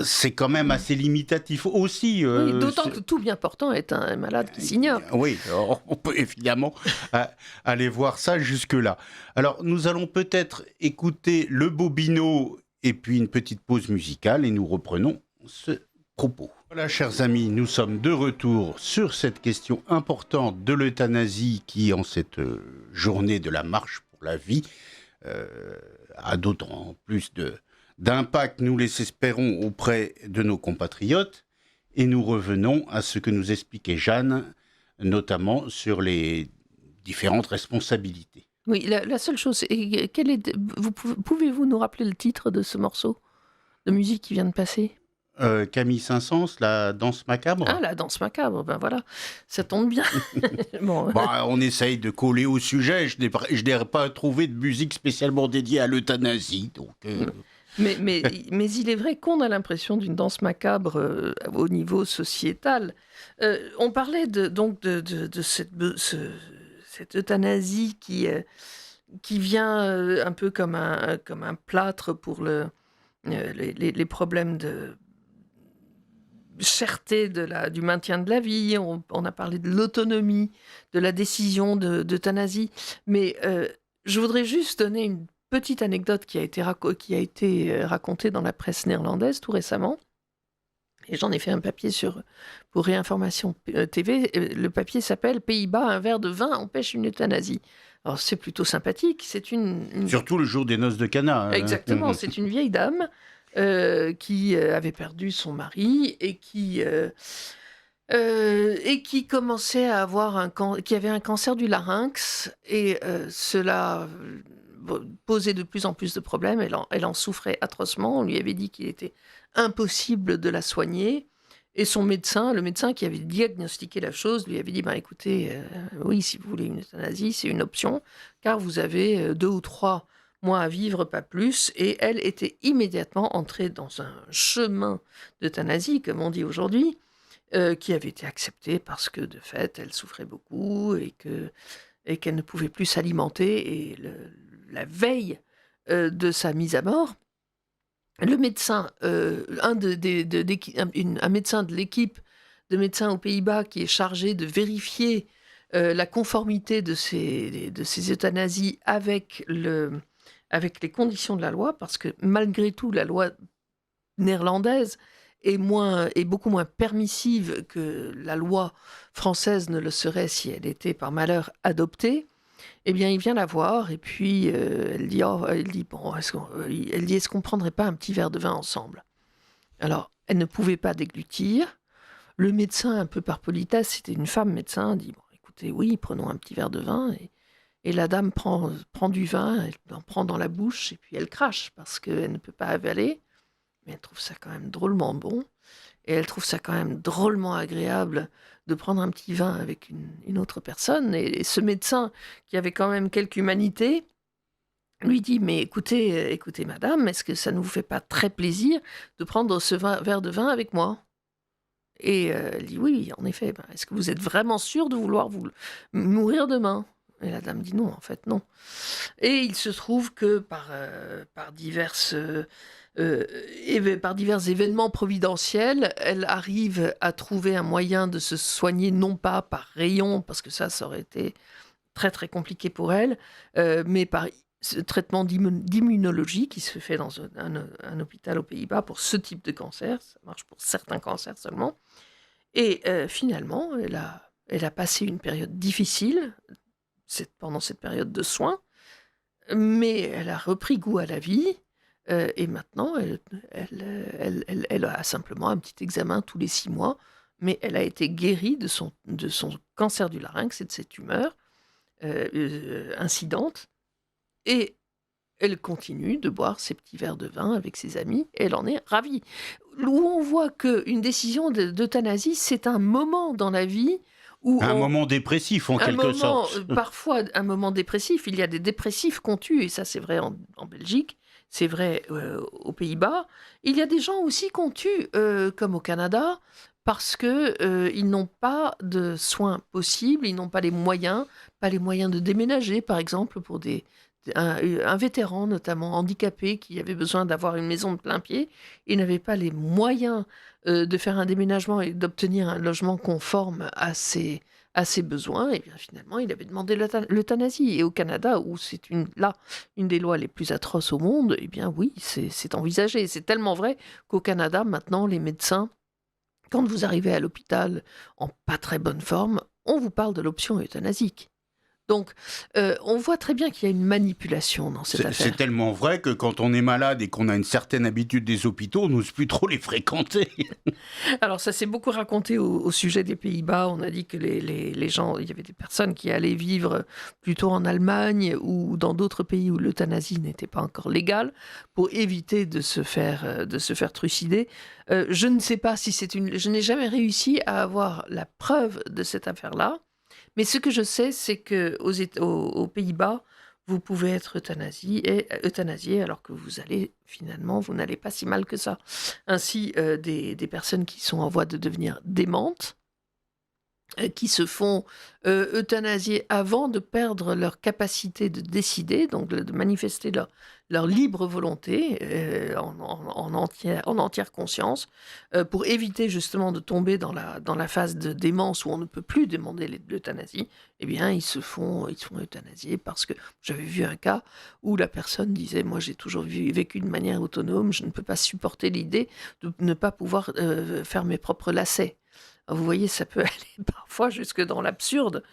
c'est quand même assez limitatif aussi. Oui, d'autant que tout bien portant est un malade qui s'ignore. Oui, alors, on peut évidemment aller voir ça jusque-là. Alors, nous allons peut-être écouter le Bobino et puis une petite pause musicale et nous reprenons ce propos. Voilà, chers amis, nous sommes de retour sur cette question importante de l'euthanasie qui, en cette journée de la marche pour la vie, a d'autant plus d'impact, nous les espérons, auprès de nos compatriotes. Et nous revenons à ce que nous expliquait Jeanne, notamment sur les différentes responsabilités. Oui, la seule chose, pouvez-vous nous rappeler le titre de ce morceau de musique qui vient de passer ? Camille Saint-Saëns, la danse macabre. Ah, la danse macabre, ben voilà, ça tombe bien. Bon. On essaye de coller au sujet, je n'ai pas trouvé de musique spécialement dédiée à l'euthanasie, donc... Mais il est vrai qu'on a l'impression d'une danse macabre au niveau sociétal. On parlait donc de cette euthanasie qui vient un peu comme un plâtre pour les problèmes de cherté du maintien de la vie. On a parlé de l'autonomie, de la décision d'euthanasie. Mais je voudrais juste donner une petite anecdote qui a été racontée dans la presse néerlandaise tout récemment. Et j'en ai fait un papier pour Réinformation TV. Le papier s'appelle « Pays-Bas, un verre de vin empêche une euthanasie ». Alors c'est plutôt sympathique. Surtout le jour des noces de Cana. Exactement, c'est une vieille dame qui avait perdu son mari et qui commençait à avoir qui avait un cancer du larynx, et cela posait de plus en plus de problèmes. Elle en souffrait atrocement. On lui avait dit qu'il était impossible de la soigner. Et le médecin qui avait diagnostiqué la chose, lui avait dit écoutez, oui, si vous voulez une euthanasie, c'est une option, car vous avez 2 ou 3 mois à vivre, pas plus. Et elle était immédiatement entrée dans un chemin d'euthanasie, comme on dit aujourd'hui, qui avait été accepté parce que, de fait, elle souffrait beaucoup et qu'elle ne pouvait plus s'alimenter. Et la veille de sa mise à mort, le médecin, un médecin de l'équipe de médecins aux Pays-Bas qui est chargé de vérifier la conformité de ces euthanasies avec les conditions de la loi, parce que malgré tout, la loi néerlandaise est beaucoup moins permissive que la loi française ne le serait si elle était par malheur adoptée. Eh bien, il vient la voir et puis elle dit est-ce qu'on prendrait pas un petit verre de vin ensemble ? Alors, elle ne pouvait pas déglutir. Le médecin, un peu par politesse, c'était une femme médecin, dit écoutez, oui, prenons un petit verre de vin. Et la dame prend du vin, elle en prend dans la bouche et puis elle crache parce qu'elle ne peut pas avaler. Mais elle trouve ça quand même drôlement bon. Et elle trouve ça quand même drôlement agréable de prendre un petit vin avec une autre personne. Et ce médecin, qui avait quand même quelque humanité, lui dit mais écoutez madame, est-ce que ça ne vous fait pas très plaisir de prendre ce verre de vin avec moi ? Et elle dit oui, en effet. Est-ce que vous êtes vraiment sûr de vouloir vous mourir demain ? Et la dame dit non, en fait, non. Et il se trouve que par divers événements providentiels, elle arrive à trouver un moyen de se soigner, non pas par rayon, parce que ça aurait été très très compliqué pour elle, mais par ce traitement d'immunologie qui se fait dans un hôpital aux Pays-Bas pour ce type de cancer. Ça marche pour certains cancers seulement. Et finalement, elle a passé une période difficile pendant cette période de soins, mais elle a repris goût à la vie. Et maintenant, elle a simplement un petit examen tous les 6 mois, mais elle a été guérie de son cancer du larynx et de ses tumeurs incidentes. Et elle continue de boire ses petits verres de vin avec ses amis, et elle en est ravie. Où on voit qu'une décision d'euthanasie, c'est un moment dans la vie où un moment dépressif, en quelque sorte. Parfois, un moment dépressif. Il y a des dépressifs qu'on tue, et ça, c'est vrai en Belgique, c'est vrai aux Pays-Bas. Il y a des gens aussi qu'on tue, comme au Canada, parce qu'ils n'ont pas de soins possibles, ils n'ont pas les moyens de déménager, par exemple, pour un vétéran, notamment handicapé, qui avait besoin d'avoir une maison de plein pied. Il n'avait pas les moyens de faire un déménagement et d'obtenir un logement conforme à ses besoins. Et bien finalement, il avait demandé l'euthanasie. Et au Canada, où c'est une des lois les plus atroces au monde, eh bien oui, c'est envisagé. C'est tellement vrai qu'au Canada, maintenant, les médecins, quand vous arrivez à l'hôpital en pas très bonne forme, on vous parle de l'option euthanasique. Donc, on voit très bien qu'il y a une manipulation dans cette affaire. C'est tellement vrai que quand on est malade et qu'on a une certaine habitude des hôpitaux, on n'ose plus trop les fréquenter. Alors, ça s'est beaucoup raconté au sujet des Pays-Bas. On a dit que les gens, il y avait des personnes qui allaient vivre plutôt en Allemagne ou dans d'autres pays où l'euthanasie n'était pas encore légale pour éviter de se faire trucider. Je ne sais pas si je n'ai jamais réussi à avoir la preuve de cette affaire-là. Mais ce que je sais, c'est qu'aux Pays-Bas, vous pouvez être euthanasié alors que vous n'allez pas si mal que ça. Ainsi, des personnes qui sont en voie de devenir démentes, qui se font euthanasier avant de perdre leur capacité de décider, donc de manifester leur libre volonté en entière conscience, pour éviter justement de tomber dans la phase de démence où on ne peut plus demander l'euthanasie. Eh bien, ils se font euthanasier parce que j'avais vu un cas où la personne disait « Moi, j'ai toujours vécu de manière autonome, je ne peux pas supporter l'idée de ne pas pouvoir faire mes propres lacets. » Vous voyez, ça peut aller parfois jusque dans l'absurde.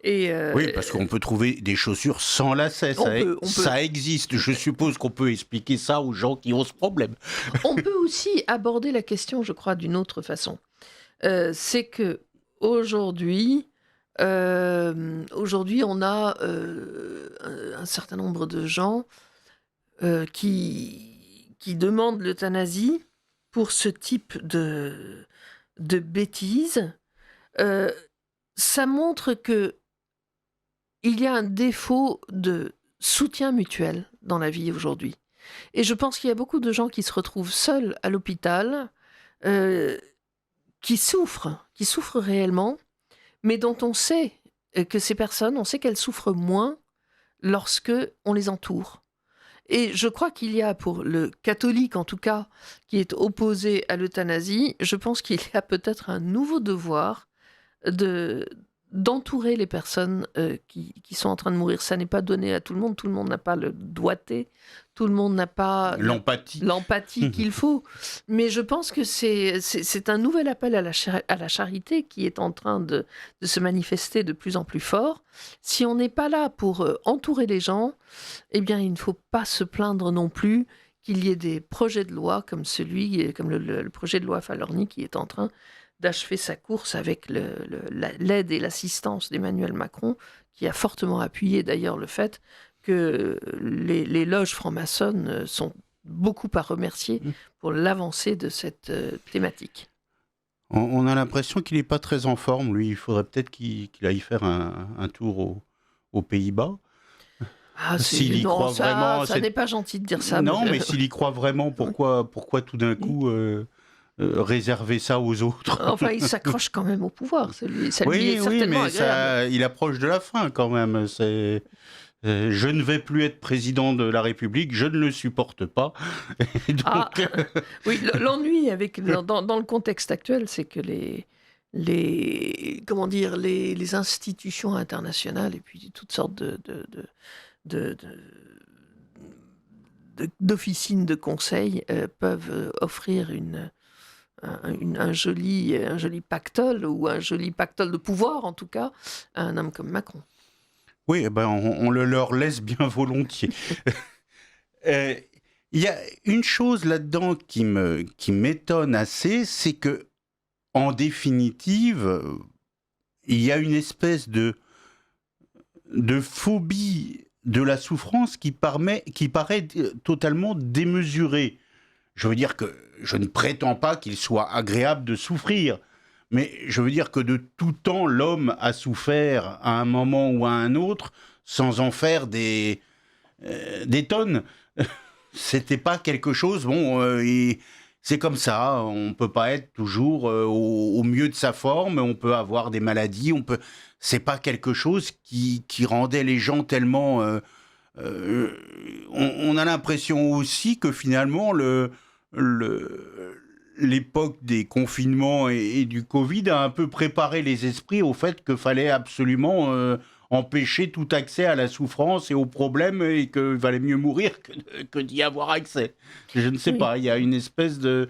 Oui, parce qu'on peut trouver des chaussures sans lacets. Ça existe. Je suppose qu'on peut expliquer ça aux gens qui ont ce problème. On peut aussi aborder la question, je crois, d'une autre façon. C'est que aujourd'hui, on a un certain nombre de gens qui demandent l'euthanasie pour ce type de bêtises. Ça montre que il y a un défaut de soutien mutuel dans la vie aujourd'hui. Et je pense qu'il y a beaucoup de gens qui se retrouvent seuls à l'hôpital, qui souffrent réellement, mais dont on sait que ces personnes, on sait qu'elles souffrent moins lorsque on les entoure. Et je crois qu'il y a, pour le catholique en tout cas, qui est opposé à l'euthanasie, je pense qu'il y a peut-être un nouveau devoir d'entourer les personnes qui sont en train de mourir. Ça n'est pas donné à tout le monde n'a pas le doigté, tout le monde n'a pas l'empathie qu'il faut. Mais je pense que c'est un nouvel appel à la charité qui est en train de se manifester de plus en plus fort. Si on n'est pas là pour entourer les gens, eh bien il ne faut pas se plaindre non plus qu'il y ait des projets de loi comme le projet de loi Falorni qui est en train d'achever sa course avec l'aide et l'assistance d'Emmanuel Macron, qui a fortement appuyé d'ailleurs le fait que les loges franc-maçonnes sont beaucoup à remercier pour l'avancée de cette thématique. On a l'impression qu'il n'est pas très en forme, lui. Il faudrait peut-être qu'il aille faire un tour aux Pays-Bas. S'il y croit vraiment... Ça n'est pas gentil de dire ça. Non, mais s'il y croit vraiment, pourquoi tout d'un coup réserver ça aux autres. Enfin, il s'accroche quand même au pouvoir. Ça lui est Oui, certainement mais agréable. il approche de la fin quand même. Je ne vais plus être président de la République, je ne le supporte pas. Et Ah, donc, oui, l'ennui dans le contexte actuel, c'est que comment dire, les institutions internationales et puis toutes sortes de- de- d'officines de conseil peuvent offrir un joli pactole, ou un joli pactole de pouvoir, en tout cas, à un homme comme Macron. oui, eh ben, on le leur laisse bien volontiers. Euh, Il y a une chose là-dedans qui m'étonne assez, c'est que, en définitive, il y a une espèce de phobie de la souffrance qui paraît totalement démesurée. Je veux dire que je ne prétends pas qu'il soit agréable de souffrir, mais je veux dire que de tout temps, l'homme a souffert à un moment ou à un autre sans en faire des tonnes. C'était pas quelque chose, bon, c'est comme ça, on peut pas être toujours au mieux de sa forme, on peut avoir des maladies, c'est pas quelque chose qui rendait les gens tellement... euh, on a l'impression aussi que finalement, l'époque des confinements et du Covid a un peu préparé les esprits au fait qu'il fallait absolument empêcher tout accès à la souffrance et aux problèmes et qu'il valait mieux mourir que d'y avoir accès. Je ne sais Oui. pas, il y a une espèce de-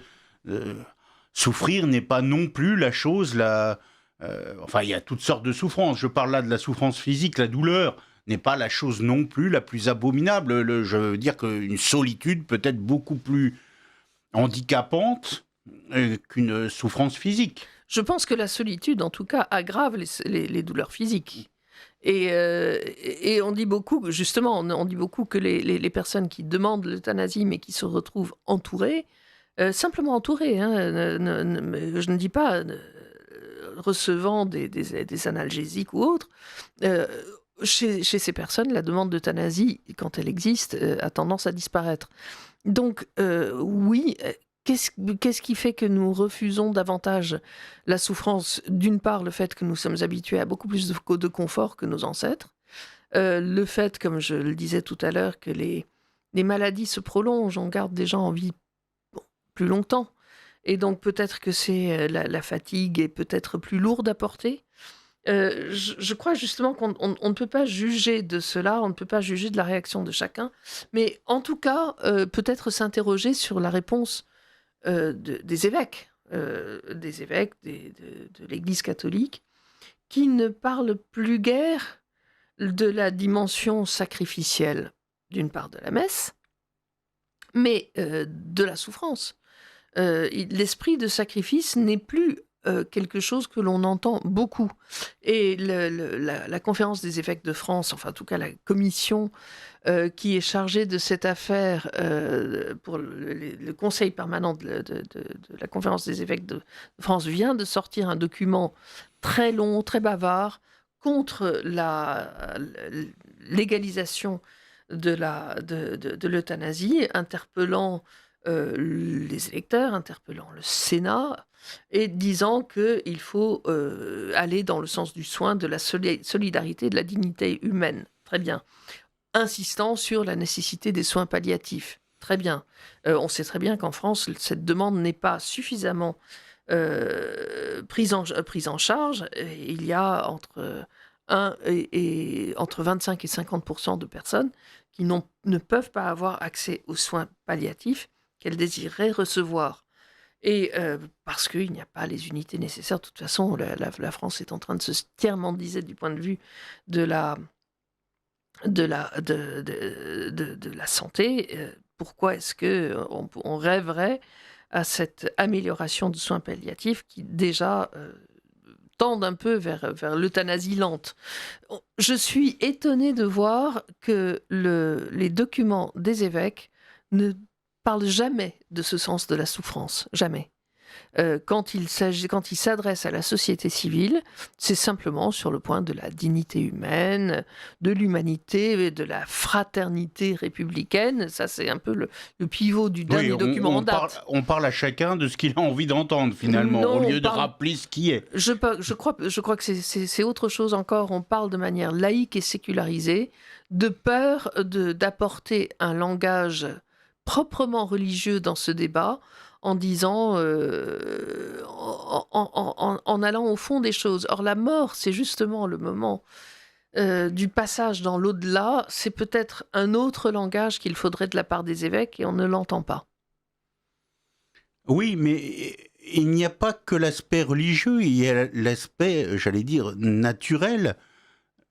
souffrir n'est pas non plus la chose, enfin, il y a toutes sortes de souffrances. Je parle là de la souffrance physique, la douleur n'est pas la chose non plus la plus abominable. Je veux dire qu'une solitude peut être beaucoup plus handicapante qu'une souffrance physique. Je pense que la solitude, en tout cas, aggrave les douleurs physiques. Et on dit beaucoup, justement, on dit beaucoup que les personnes qui demandent l'euthanasie, mais qui se retrouvent entourées, simplement entourées, hein, je ne dis pas recevant des analgésiques ou autres, euh, chez ces personnes, la demande d'euthanasie, quand elle existe, a tendance à disparaître. Donc, oui, qu'est-ce qui fait que nous refusons davantage la souffrance? D'une part, le fait que nous sommes habitués à beaucoup plus de confort que nos ancêtres. Le fait, comme je le disais tout à l'heure, que les maladies se prolongent, on garde des gens en vie plus longtemps. Et donc, peut-être que la fatigue est peut-être plus lourde à porter. Je crois justement qu'on ne peut pas juger de cela, on ne peut pas juger de la réaction de chacun, mais en tout cas, peut-être s'interroger sur la réponse des évêques, de l'Église catholique, qui ne parlent plus guère de la dimension sacrificielle, d'une part de la messe, mais de la souffrance. L'esprit de sacrifice n'est plus quelque chose que l'on entend beaucoup. Et la conférence des évêques de France, enfin en tout cas la commission qui est chargée de cette affaire pour le conseil permanent de la conférence des évêques de France, vient de sortir un document très long, très bavard, contre la légalisation de l'euthanasie, interpellant les électeurs, interpellant le Sénat, et disant qu'il faut aller dans le sens du soin, de la solidarité, de la dignité humaine. Très bien. Insistant sur la nécessité des soins palliatifs. Très bien. On sait très bien qu'en France, cette demande n'est pas suffisamment prise en charge. Et il y a entre 25 et 50% de personnes qui ne peuvent pas avoir accès aux soins palliatifs qu'elles désireraient recevoir. Et parce qu'il n'y a pas les unités nécessaires. De toute façon, la France est en train de se tiers-mondiser du point de vue de la santé. Pourquoi est-ce qu'on rêverait à cette amélioration de soins palliatifs qui déjà tendent un peu vers l'euthanasie lente? Je suis étonnée de voir que les documents des évêques ne parlent jamais de ce sens de la souffrance. Jamais. quand il s'adresse à la société civile, c'est simplement sur le point de la dignité humaine, de l'humanité, de la fraternité républicaine. Ça, c'est un peu le pivot du Oui, dernier document en date. on parle à chacun de ce qu'il a envie d'entendre finalement, Non, au lieu on de parle. rappeler ce qui est. Je crois que c'est autre chose encore. On parle de manière laïque et sécularisée, de peur d'apporter un langage proprement religieux dans ce débat, en disant, en allant au fond des choses. Or, la mort, c'est justement le moment du passage dans l'au-delà. C'est peut-être un autre langage qu'il faudrait de la part des évêques, et on ne l'entend pas. Oui, mais il n'y a pas que l'aspect religieux, il y a l'aspect, j'allais dire, naturel.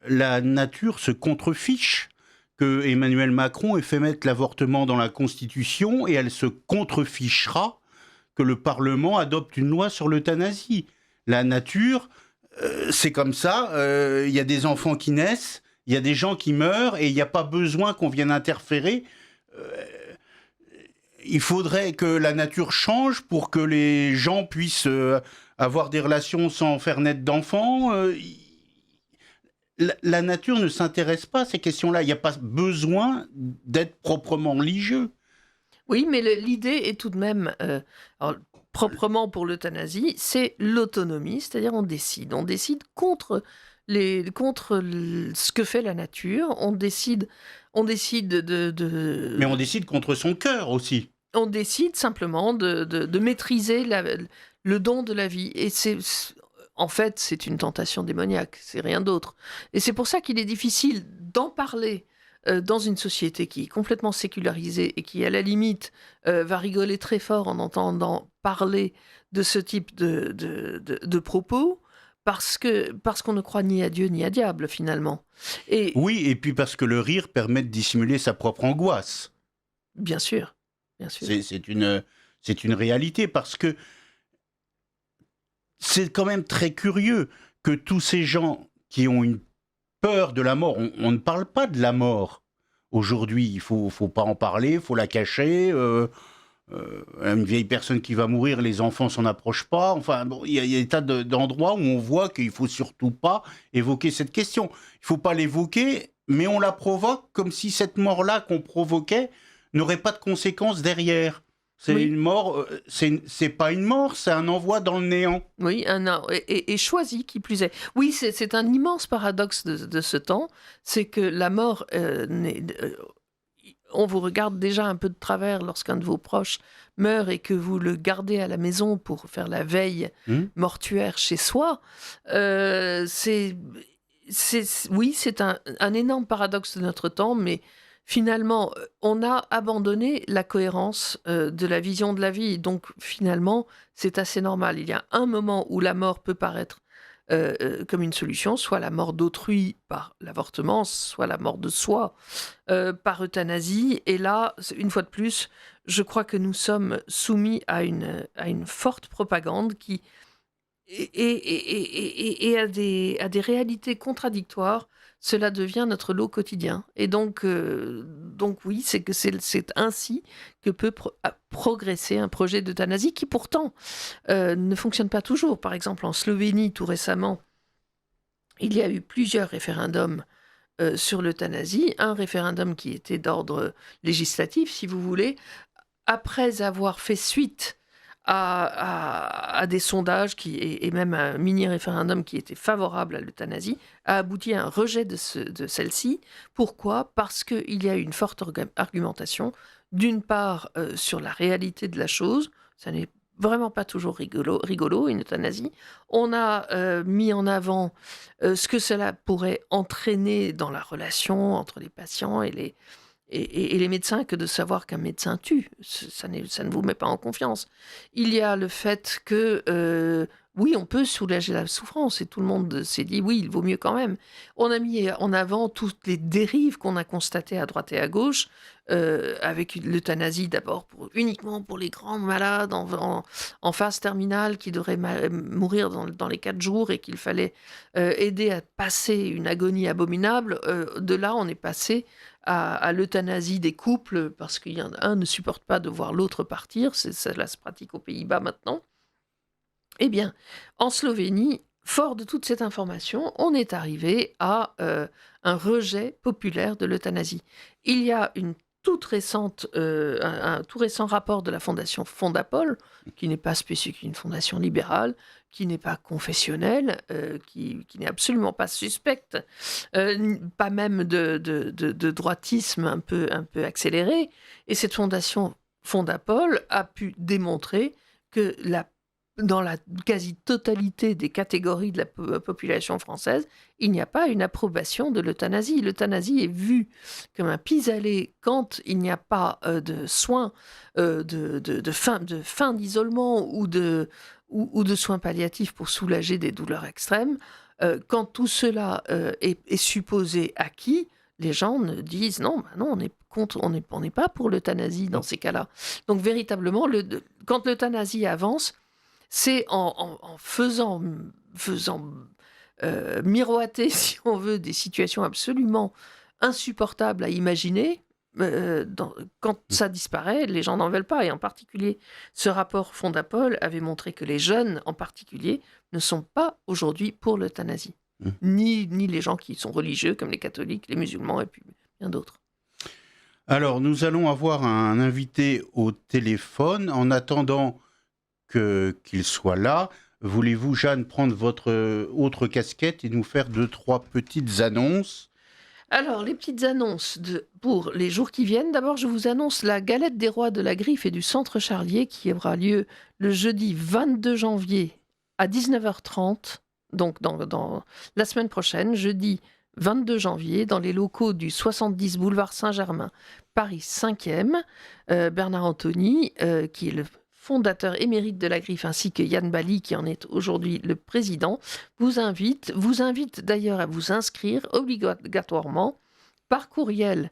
La nature se contrefiche que Emmanuel Macron ait fait mettre l'avortement dans la Constitution et elle se contrefichera que le Parlement adopte une loi sur l'euthanasie. La nature, c'est comme ça, il y a des enfants qui naissent, il y a des gens qui meurent et il n'y a pas besoin qu'on vienne interférer. Il faudrait que la nature change pour que les gens puissent avoir des relations sans faire naître d'enfants. La nature ne s'intéresse pas à ces questions-là. Il n'y a pas besoin d'être proprement religieux. Oui, mais l'idée est tout de même, alors, proprement pour l'euthanasie, c'est l'autonomie, c'est-à-dire on décide contre ce que fait la nature, on décide Mais on décide contre son cœur aussi. on décide simplement de maîtriser le don de la vie. Et en fait, c'est une tentation démoniaque, c'est rien d'autre. Et c'est pour ça qu'il est difficile d'en parler dans une société qui est complètement sécularisée et qui, à la limite, va rigoler très fort en entendant parler de ce type de propos, parce qu'on ne croit ni à Dieu ni à diable, finalement. Et Oui, et puis parce que le rire permet de dissimuler sa propre angoisse. bien sûr, bien sûr. C'est une réalité, parce que c'est quand même très curieux que tous ces gens qui ont une peur de la mort, on ne parle pas de la mort aujourd'hui, il faut pas en parler, il faut la cacher. Une vieille personne qui va mourir, les enfants s'en approchent pas. Enfin, bon, il y a des tas d'endroits où on voit qu'il faut surtout pas évoquer cette question. Il faut pas l'évoquer, mais on la provoque comme si cette mort-là qu'on provoquait n'aurait pas de conséquences derrière. C'est Oui. une mort, c'est pas une mort, c'est un envoi dans le néant. Oui, et choisi, qui plus est. Oui, c'est un immense paradoxe de ce temps, c'est que la mort, on vous regarde déjà un peu de travers lorsqu'un de vos proches meurt et que vous le gardez à la maison pour faire la veille Hmm. mortuaire chez soi. Oui, c'est un énorme paradoxe de notre temps, mais finalement, on a abandonné la cohérence de la vision de la vie. Donc finalement, c'est assez normal. Il y a un moment où la mort peut paraître comme une solution, soit la mort d'autrui par l'avortement, soit la mort de soi par euthanasie. Et là, une fois de plus, je crois que nous sommes soumis à une forte propagande qui et à des réalités contradictoires. Cela devient notre lot quotidien. Et donc oui, c'est ainsi que peut progresser un projet d'euthanasie qui pourtant ne fonctionne pas toujours. Par exemple, en Slovénie, tout récemment, il y a eu plusieurs référendums sur l'euthanasie. Un référendum qui était d'ordre législatif, si vous voulez, après avoir fait suite à des sondages et même à un mini-référendum qui était favorable à l'euthanasie, a abouti à un rejet de celle-ci. Pourquoi ? Parce qu'il y a eu une forte argumentation, d'une part sur la réalité de la chose, ça n'est vraiment pas toujours rigolo, une euthanasie. On a mis en avant ce que cela pourrait entraîner dans la relation entre les patients et les médecins, que de savoir qu'un médecin tue. Ça ne vous met pas en confiance. Il y a le fait que, oui, on peut soulager la souffrance, et tout le monde s'est dit, oui, il vaut mieux quand même. On a mis en avant toutes les dérives qu'on a constatées à droite et à gauche, avec l'euthanasie d'abord uniquement pour les grands malades en phase terminale qui devraient mourir dans les 4 jours et qu'il fallait aider à passer une agonie abominable. De là, on est passé à l'euthanasie des couples parce qu'il y en a un ne supporte pas de voir l'autre partir. Cela se pratique aux Pays-Bas maintenant. Eh bien, en Slovénie, fort de toute cette information, on est arrivé à un rejet populaire de l'euthanasie. Il y a un tout récent rapport de la fondation Fondapol, qui n'est pas spécifique, une fondation libérale, qui n'est pas confessionnelle, qui n'est absolument pas suspecte, pas même de droitisme un peu accéléré. Et cette fondation Fondapol a pu démontrer que dans la quasi-totalité des catégories de la population française, il n'y a pas une approbation de l'euthanasie. L'euthanasie est vue comme un pis-aller quand il n'y a pas de soins, de fin d'isolement ou de soins palliatifs pour soulager des douleurs extrêmes. Quand tout cela est supposé acquis, les gens ne disent non, bah non, on n'est pas pour l'euthanasie dans ces cas-là. Donc véritablement, quand l'euthanasie avance, c'est en faisant miroiter, si on veut, des situations absolument insupportables à imaginer. Quand ça disparaît, les gens n'en veulent pas. Et en particulier, ce rapport Fondapol avait montré que les jeunes, en particulier, ne sont pas aujourd'hui pour l'euthanasie. Ni les gens qui sont religieux, comme les catholiques, les musulmans et puis bien d'autres. Alors, nous allons avoir un invité au téléphone. En attendant qu'il soit là, voulez-vous, Jeanne, prendre votre autre casquette et nous faire 2-3 petites annonces? Alors, les petites annonces pour les jours qui viennent. D'abord, je vous annonce la galette des rois de la Griffe et du Centre Charlier qui aura lieu le jeudi 22 janvier à 19h30, donc dans la semaine prochaine, jeudi 22 janvier, dans les locaux du 70 boulevard Saint-Germain, Paris 5e. Bernard Anthony, qui est le fondateur émérite de la Griffe, ainsi que Yann Bali, qui en est aujourd'hui le président, vous invite d'ailleurs à vous inscrire obligatoirement par courriel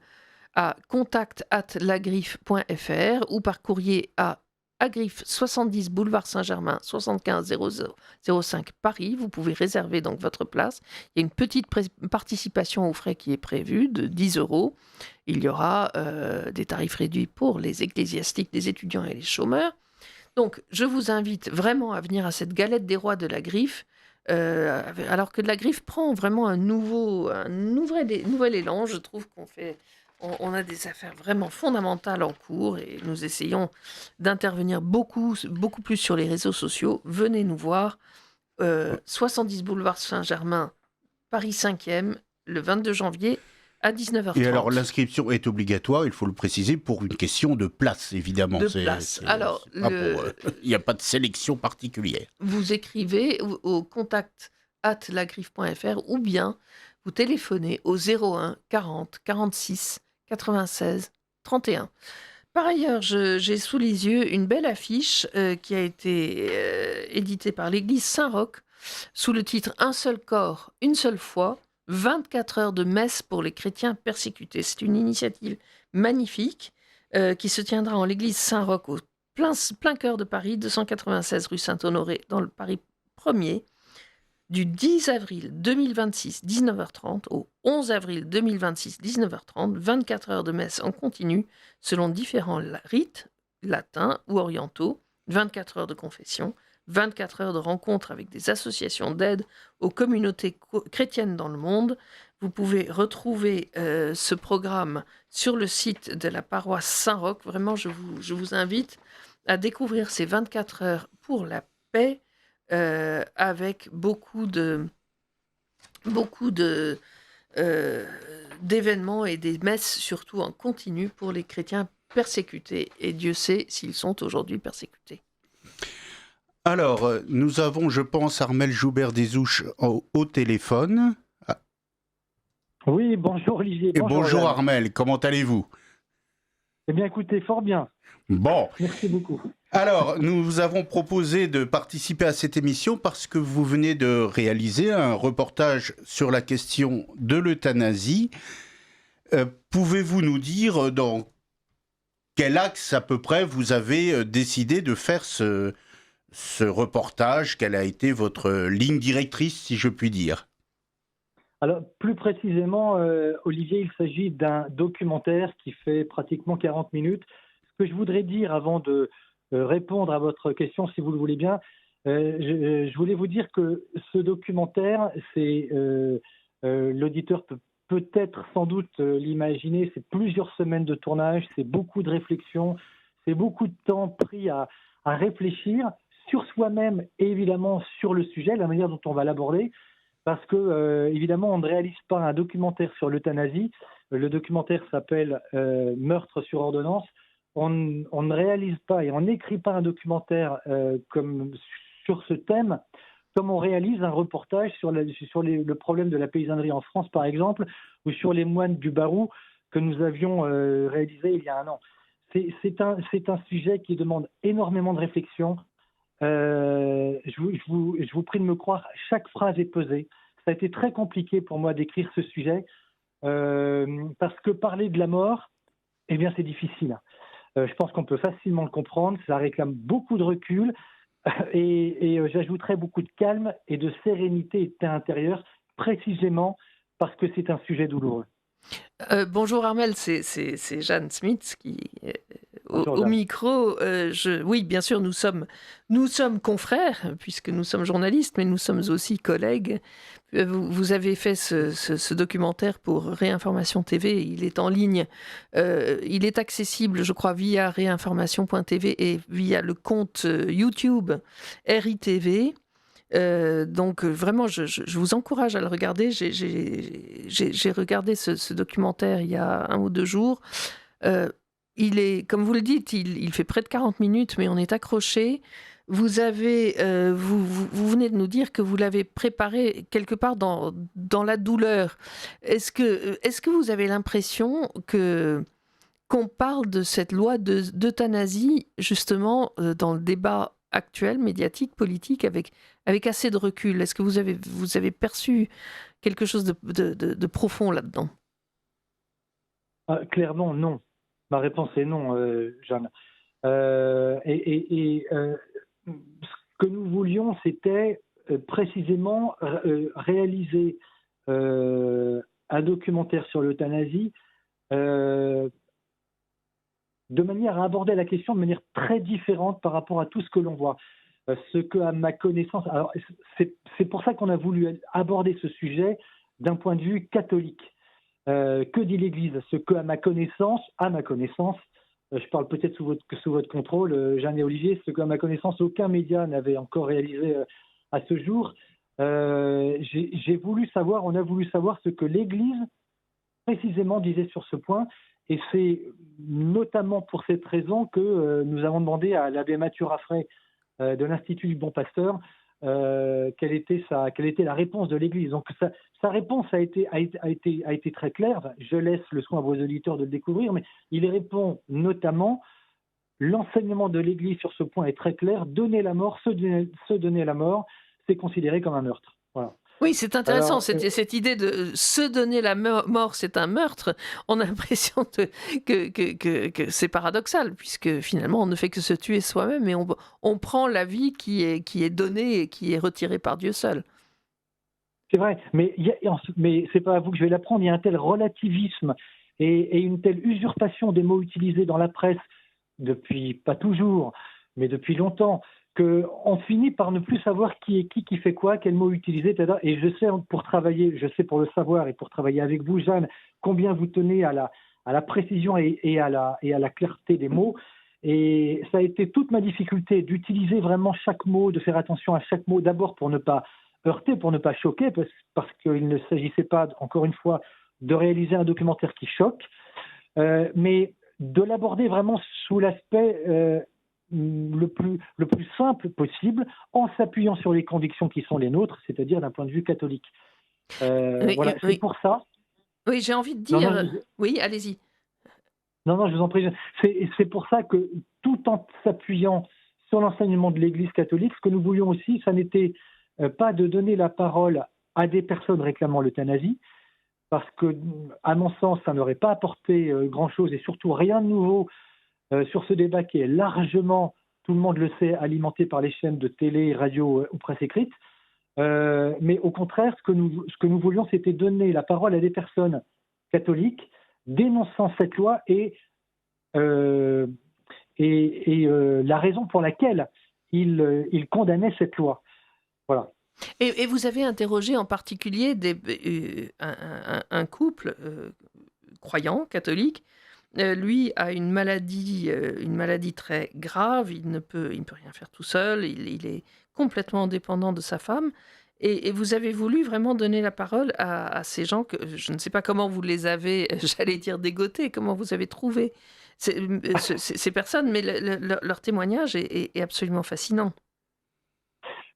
à contact@lagriffe.fr ou par courrier à Agriffe 70 boulevard Saint-Germain 75 005 Paris. Vous pouvez réserver donc votre place. Il y a une petite participation aux frais qui est prévue de 10 €. Il y aura des tarifs réduits pour les ecclésiastiques, les étudiants et les chômeurs. Donc, je vous invite vraiment à venir à cette galette des rois de la Griffe, alors que la Griffe prend vraiment un nouvel élan. Je trouve on a des affaires vraiment fondamentales en cours et nous essayons d'intervenir beaucoup plus sur les réseaux sociaux. Venez nous voir, 70 boulevard Saint-Germain, Paris 5e, le 22 janvier à 19h30. Et alors, l'inscription est obligatoire, il faut le préciser, pour une question de place, évidemment. Alors, il n'y a pas de sélection particulière. Vous écrivez au contact@lagriffe.fr ou bien vous téléphonez au 01 40 46 96 31. Par ailleurs, j'ai sous les yeux une belle affiche qui a été éditée par l'église Saint-Roch sous le titre « Un seul corps, une seule foi ». 24 heures de messe pour les chrétiens persécutés. C'est une initiative magnifique qui se tiendra en l'église Saint-Roch au plein cœur de Paris, 296 rue Saint-Honoré, dans le Paris 1er, du 10 avril 2026, 19h30, au 11 avril 2026, 19h30, 24 heures de messe en continu, selon différents rites, latins ou orientaux, 24 heures de confession, 24 heures de rencontres avec des associations d'aide aux communautés chrétiennes dans le monde. Vous pouvez retrouver ce programme sur le site de la paroisse Saint-Roch. Vraiment, je vous invite à découvrir ces 24 heures pour la paix avec beaucoup d'événements et des messes, surtout en continu, pour les chrétiens persécutés. Et Dieu sait s'ils sont aujourd'hui persécutés. Alors, nous avons, je pense, Armel Joubert-Desouches au téléphone. Oui, bonjour Olivier. Bonjour Armel, comment allez-vous? Eh bien, écoutez, fort bien. Bon. Merci beaucoup. Alors, nous vous avons proposé de participer à cette émission parce que vous venez de réaliser un reportage sur la question de l'euthanasie. Pouvez-vous nous dire dans quel axe à peu près vous avez décidé de faire ce reportage? Quelle a été votre ligne directrice, si je puis dire? Alors, plus précisément, Olivier, il s'agit d'un documentaire qui fait pratiquement 40 minutes. Ce que je voudrais dire avant de répondre à votre question, si vous le voulez bien, Je voulais vous dire que ce documentaire, l'auditeur peut peut-être sans doute l'imaginer, c'est plusieurs semaines de tournage, c'est beaucoup de réflexion, c'est beaucoup de temps pris à réfléchir sur soi-même et évidemment sur le sujet, la manière dont on va l'aborder, parce que évidemment on ne réalise pas un documentaire sur l'euthanasie. Le documentaire s'appelle Meurtre sur ordonnance. On ne réalise pas et on n'écrit pas un documentaire comme sur ce thème, comme on réalise un reportage sur le problème de la paysannerie en France, par exemple, ou sur les moines du Barou que nous avions réalisé il y a un an. C'est un sujet qui demande énormément de réflexion. Je vous prie de me croire, chaque phrase est pesée. Ça a été très compliqué pour moi d'écrire ce sujet, parce que parler de la mort, eh bien, c'est difficile. Je pense qu'on peut facilement le comprendre. Ça réclame beaucoup de recul et j'ajouterais beaucoup de calme et de sérénité et de paix intérieure, précisément parce que c'est un sujet douloureux. Bonjour Armel, c'est Jeanne Smith qui Bonjour, au Jeanne. micro. Oui, bien sûr, nous sommes confrères puisque nous sommes journalistes, mais nous sommes aussi collègues. Vous avez fait ce documentaire pour Réinformation TV. Il est en ligne. Il est accessible, je crois, via réinformation.tv et via le compte YouTube RITV. Donc vraiment, je vous encourage à le regarder. J'ai regardé ce documentaire il y a 1 ou 2 jours. Il est, comme vous le dites, il fait près de 40 minutes, mais on est accroché. Vous venez de nous dire que vous l'avez préparé quelque part dans la douleur. Est-ce que vous avez l'impression qu'on parle de cette loi d'euthanasie justement dans le débat actuel, médiatique, politique, avec assez de recul? Est-ce que vous avez perçu quelque chose de profond là-dedans? Clairement, non. Ma réponse est non, Jeanne. Ce que nous voulions, c'était précisément réaliser un documentaire sur l'euthanasie de manière à aborder la question de manière très différente par rapport à tout ce que l'on voit. Ce que, à ma connaissance, alors c'est pour ça qu'on a voulu aborder ce sujet d'un point de vue catholique. Que dit l'Église? Ce que, à ma connaissance, je parle peut-être sous votre contrôle, Jeanne et Olivier, ce qu'à ma connaissance, aucun média n'avait encore réalisé à ce jour. On a voulu savoir ce que l'Église précisément disait sur ce point. Et c'est notamment pour cette raison que nous avons demandé à l'abbé Mathieu Raffray de l'Institut du Bon Pasteur quelle était la réponse de l'Église. Donc sa réponse a été très claire. Je laisse le soin à vos auditeurs de le découvrir, mais il répond notamment: l'enseignement de l'Église sur ce point est très clair. Donner la mort, se donner la mort, c'est considéré comme un meurtre. Voilà. Oui, c'est intéressant, Alors, cette idée de se donner la mort, c'est un meurtre. On a l'impression que c'est paradoxal, puisque finalement, on ne fait que se tuer soi-même, et on prend la vie qui est donnée et qui est retirée par Dieu seul. c'est vrai, mais c'est pas à vous que je vais l'apprendre. Il y a un tel relativisme et une telle usurpation des mots utilisés dans la presse depuis, pas toujours, mais depuis longtemps, qu'on finit par ne plus savoir qui est qui fait quoi, quel mot utiliser, etc. Et je sais pour le savoir et pour travailler avec vous, Jeanne, combien vous tenez à la précision et à la clarté des mots. Et ça a été toute ma difficulté d'utiliser vraiment chaque mot, de faire attention à chaque mot, d'abord pour ne pas heurter, pour ne pas choquer, parce qu'il ne s'agissait pas, encore une fois, de réaliser un documentaire qui choque, mais de l'aborder vraiment sous l'aspect le plus simple possible, en s'appuyant sur les convictions qui sont les nôtres, c'est-à-dire d'un point de vue catholique. Oui, Voilà, oui. c'est pour ça. Oui, j'ai envie de dire... Non, Oui, allez-y. non, je vous en prie. C'est pour ça que, tout en s'appuyant sur l'enseignement de l'Église catholique, ce que nous voulions aussi, ça n'était pas de donner la parole à des personnes réclamant l'euthanasie, parce que, à mon sens, ça n'aurait pas apporté grand-chose et surtout rien de nouveau sur ce débat qui est largement, tout le monde le sait, alimenté par les chaînes de télé, radio ou presse écrite. Mais au contraire, ce que nous voulions, c'était donner la parole à des personnes catholiques dénonçant cette loi et la raison pour laquelle il condamnait cette loi. Voilà. Et vous avez interrogé en particulier un couple croyant, catholique. Lui a une maladie très grave, il ne peut rien faire tout seul, il est complètement dépendant de sa femme. Et vous avez voulu vraiment donner la parole à ces gens que je ne sais pas comment vous les avez, j'allais dire dégotés, comment vous avez trouvé ces personnes, mais leur témoignage est absolument fascinant.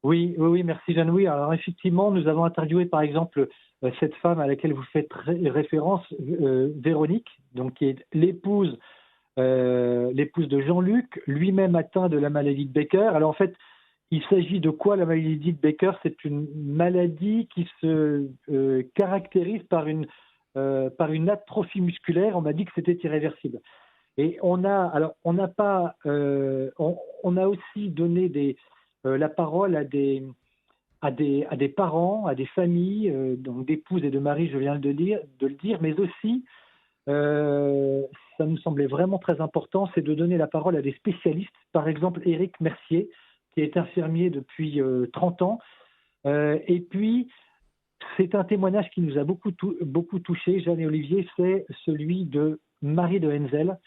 Oui, merci Jeanne. Oui, alors effectivement, nous avons interviewé par exemple cette femme à laquelle vous faites référence, Véronique, donc qui est l'épouse de Jean-Luc, lui-même atteint de la maladie de Becker. Alors en fait, il s'agit de quoi la maladie de Becker? C'est une maladie qui se caractérise par une atrophie musculaire. On m'a dit que c'était irréversible. Et on a aussi donné la parole à des parents, à des familles, donc d'épouses et de maris, je viens de le dire, mais aussi, ça nous semblait vraiment très important, c'est de donner la parole à des spécialistes, par exemple Éric Mercier, qui est infirmier depuis 30 ans, et puis c'est un témoignage qui nous a beaucoup touché, Jeanne et Olivier, c'est celui de Marie de Henzel.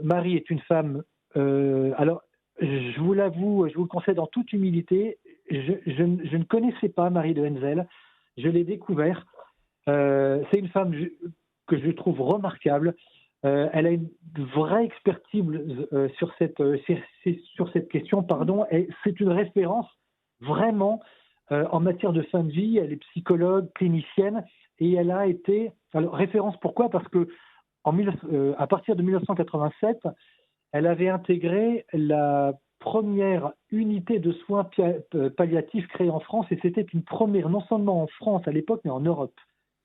Marie est une femme, alors je vous l'avoue, je vous le concède en toute humilité, je ne connaissais pas Marie de Henzel, je l'ai découvert. C'est une femme que je trouve remarquable. Elle a une vraie expertise sur cette question, pardon, et c'est une référence vraiment en matière de fin de vie. Elle est psychologue, clinicienne, et elle a été... Alors, référence pourquoi? Parce que à partir de 1987, elle avait intégré la première unité de soins palliatifs créée en France, et c'était une première, non seulement en France à l'époque, mais en Europe.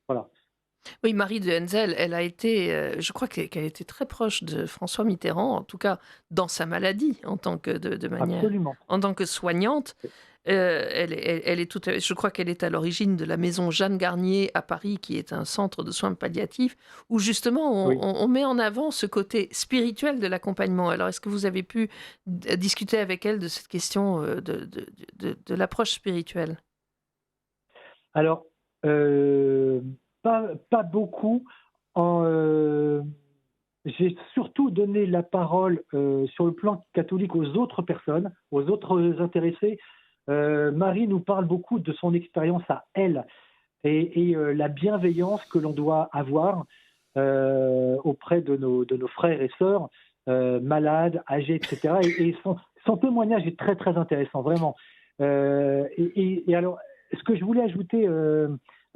Voilà. Oui, Marie de Henzel, elle a été, je crois qu'elle était très proche de François Mitterrand, en tout cas dans sa maladie, en tant que de manière, Absolument. en tant que soignante. Elle est je crois qu'elle est à l'origine de la maison Jeanne Garnier à Paris, qui est un centre de soins palliatifs, où justement on met en avant ce côté spirituel de l'accompagnement. Alors, est-ce que vous avez pu discuter avec elle de cette question de l'approche spirituelle? Alors, pas beaucoup. J'ai surtout donné la parole sur le plan catholique aux autres personnes, aux autres intéressés. Marie nous parle beaucoup de son expérience à elle et la bienveillance que l'on doit avoir auprès de nos frères et sœurs malades, âgés, etc. Et son témoignage est très très intéressant, vraiment. Et alors, ce que je voulais ajouter,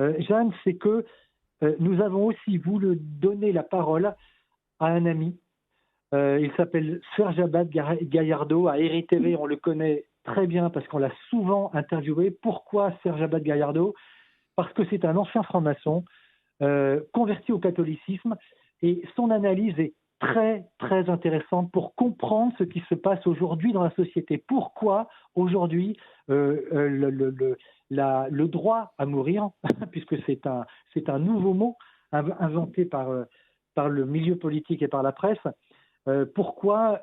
Jeanne, c'est que nous avons aussi voulu donner la parole à un ami. Il s'appelle Serge Abad Gaillardo. À RITV, on le connaît très bien parce qu'on l'a souvent interviewé. Pourquoi Serge Abad Gaillardo? Parce que c'est un ancien franc-maçon converti au catholicisme, et son analyse est très très intéressante pour comprendre ce qui se passe aujourd'hui dans la société. Pourquoi aujourd'hui le droit à mourir, puisque c'est un nouveau mot inventé par le milieu politique et par la presse, pourquoi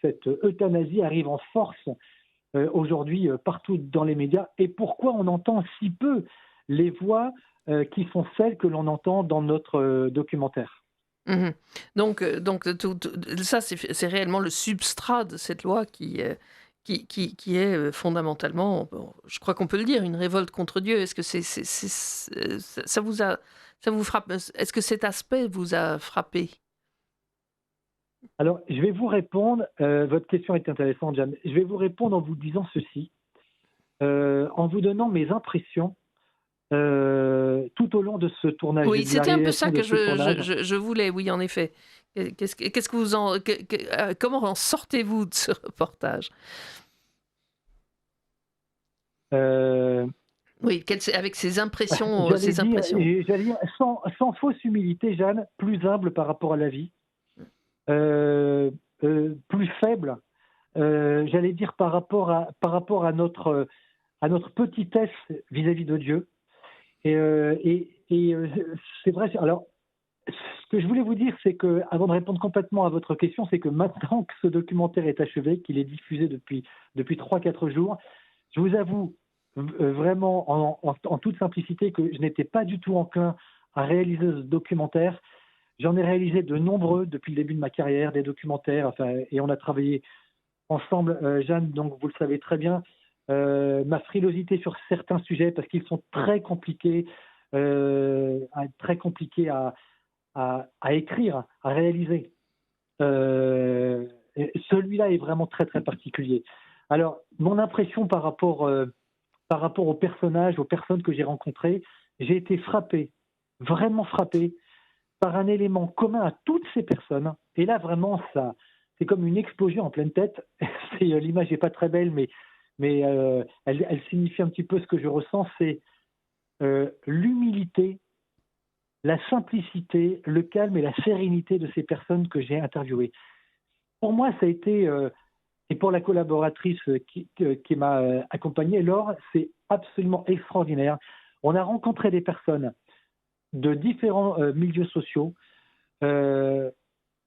cette euthanasie arrive en force aujourd'hui partout dans les médias, et pourquoi on entend si peu les voix qui sont celles que l'on entend dans notre documentaire. Mmh. Donc ça, c'est réellement le substrat de cette loi qui est fondamentalement, bon, je crois qu'on peut le dire, une révolte contre Dieu. Est-ce que ça vous frappe? Est-ce que cet aspect vous a frappé? Alors, je vais vous répondre. Votre question est intéressante, Jeanne. Je vais vous répondre en vous disant ceci, en vous donnant mes impressions tout au long de ce tournage. Oui, c'était un peu ça que je voulais, oui, en effet. Qu'est-ce que vous comment en sortez-vous de ce reportage? Oui, avec ces impressions, j'allais dire, sans fausse humilité, Jeanne, plus humble par rapport à la vie, plus faible, j'allais dire par rapport à notre petitesse vis-à-vis de Dieu. Et c'est vrai. Alors, Ce que je voulais vous dire, c'est que, avant de répondre complètement à votre question, c'est que maintenant que ce documentaire est achevé, qu'il est diffusé depuis 3-4 jours, je vous avoue vraiment en toute simplicité que je n'étais pas du tout enclin à réaliser ce documentaire. J'en ai réalisé de nombreux depuis le début de ma carrière, des documentaires, et on a travaillé ensemble. Jeanne, donc vous le savez très bien, ma frilosité sur certains sujets, parce qu'ils sont très compliqués à écrire, à réaliser. Celui-là est vraiment très très particulier. Alors, mon impression par rapport aux personnages, aux personnes que j'ai rencontrées, j'ai été frappé, vraiment frappé, par un élément commun à toutes ces personnes. Et là, vraiment, ça, c'est comme une explosion en pleine tête. L'image n'est pas très belle, mais elle signifie un petit peu ce que je ressens. C'est l'humilité, la simplicité, le calme et la sérénité de ces personnes que j'ai interviewées. Pour moi, ça a été, et pour la collaboratrice qui m'a accompagné, Laure, c'est absolument extraordinaire. On a rencontré des personnes de différents milieux sociaux,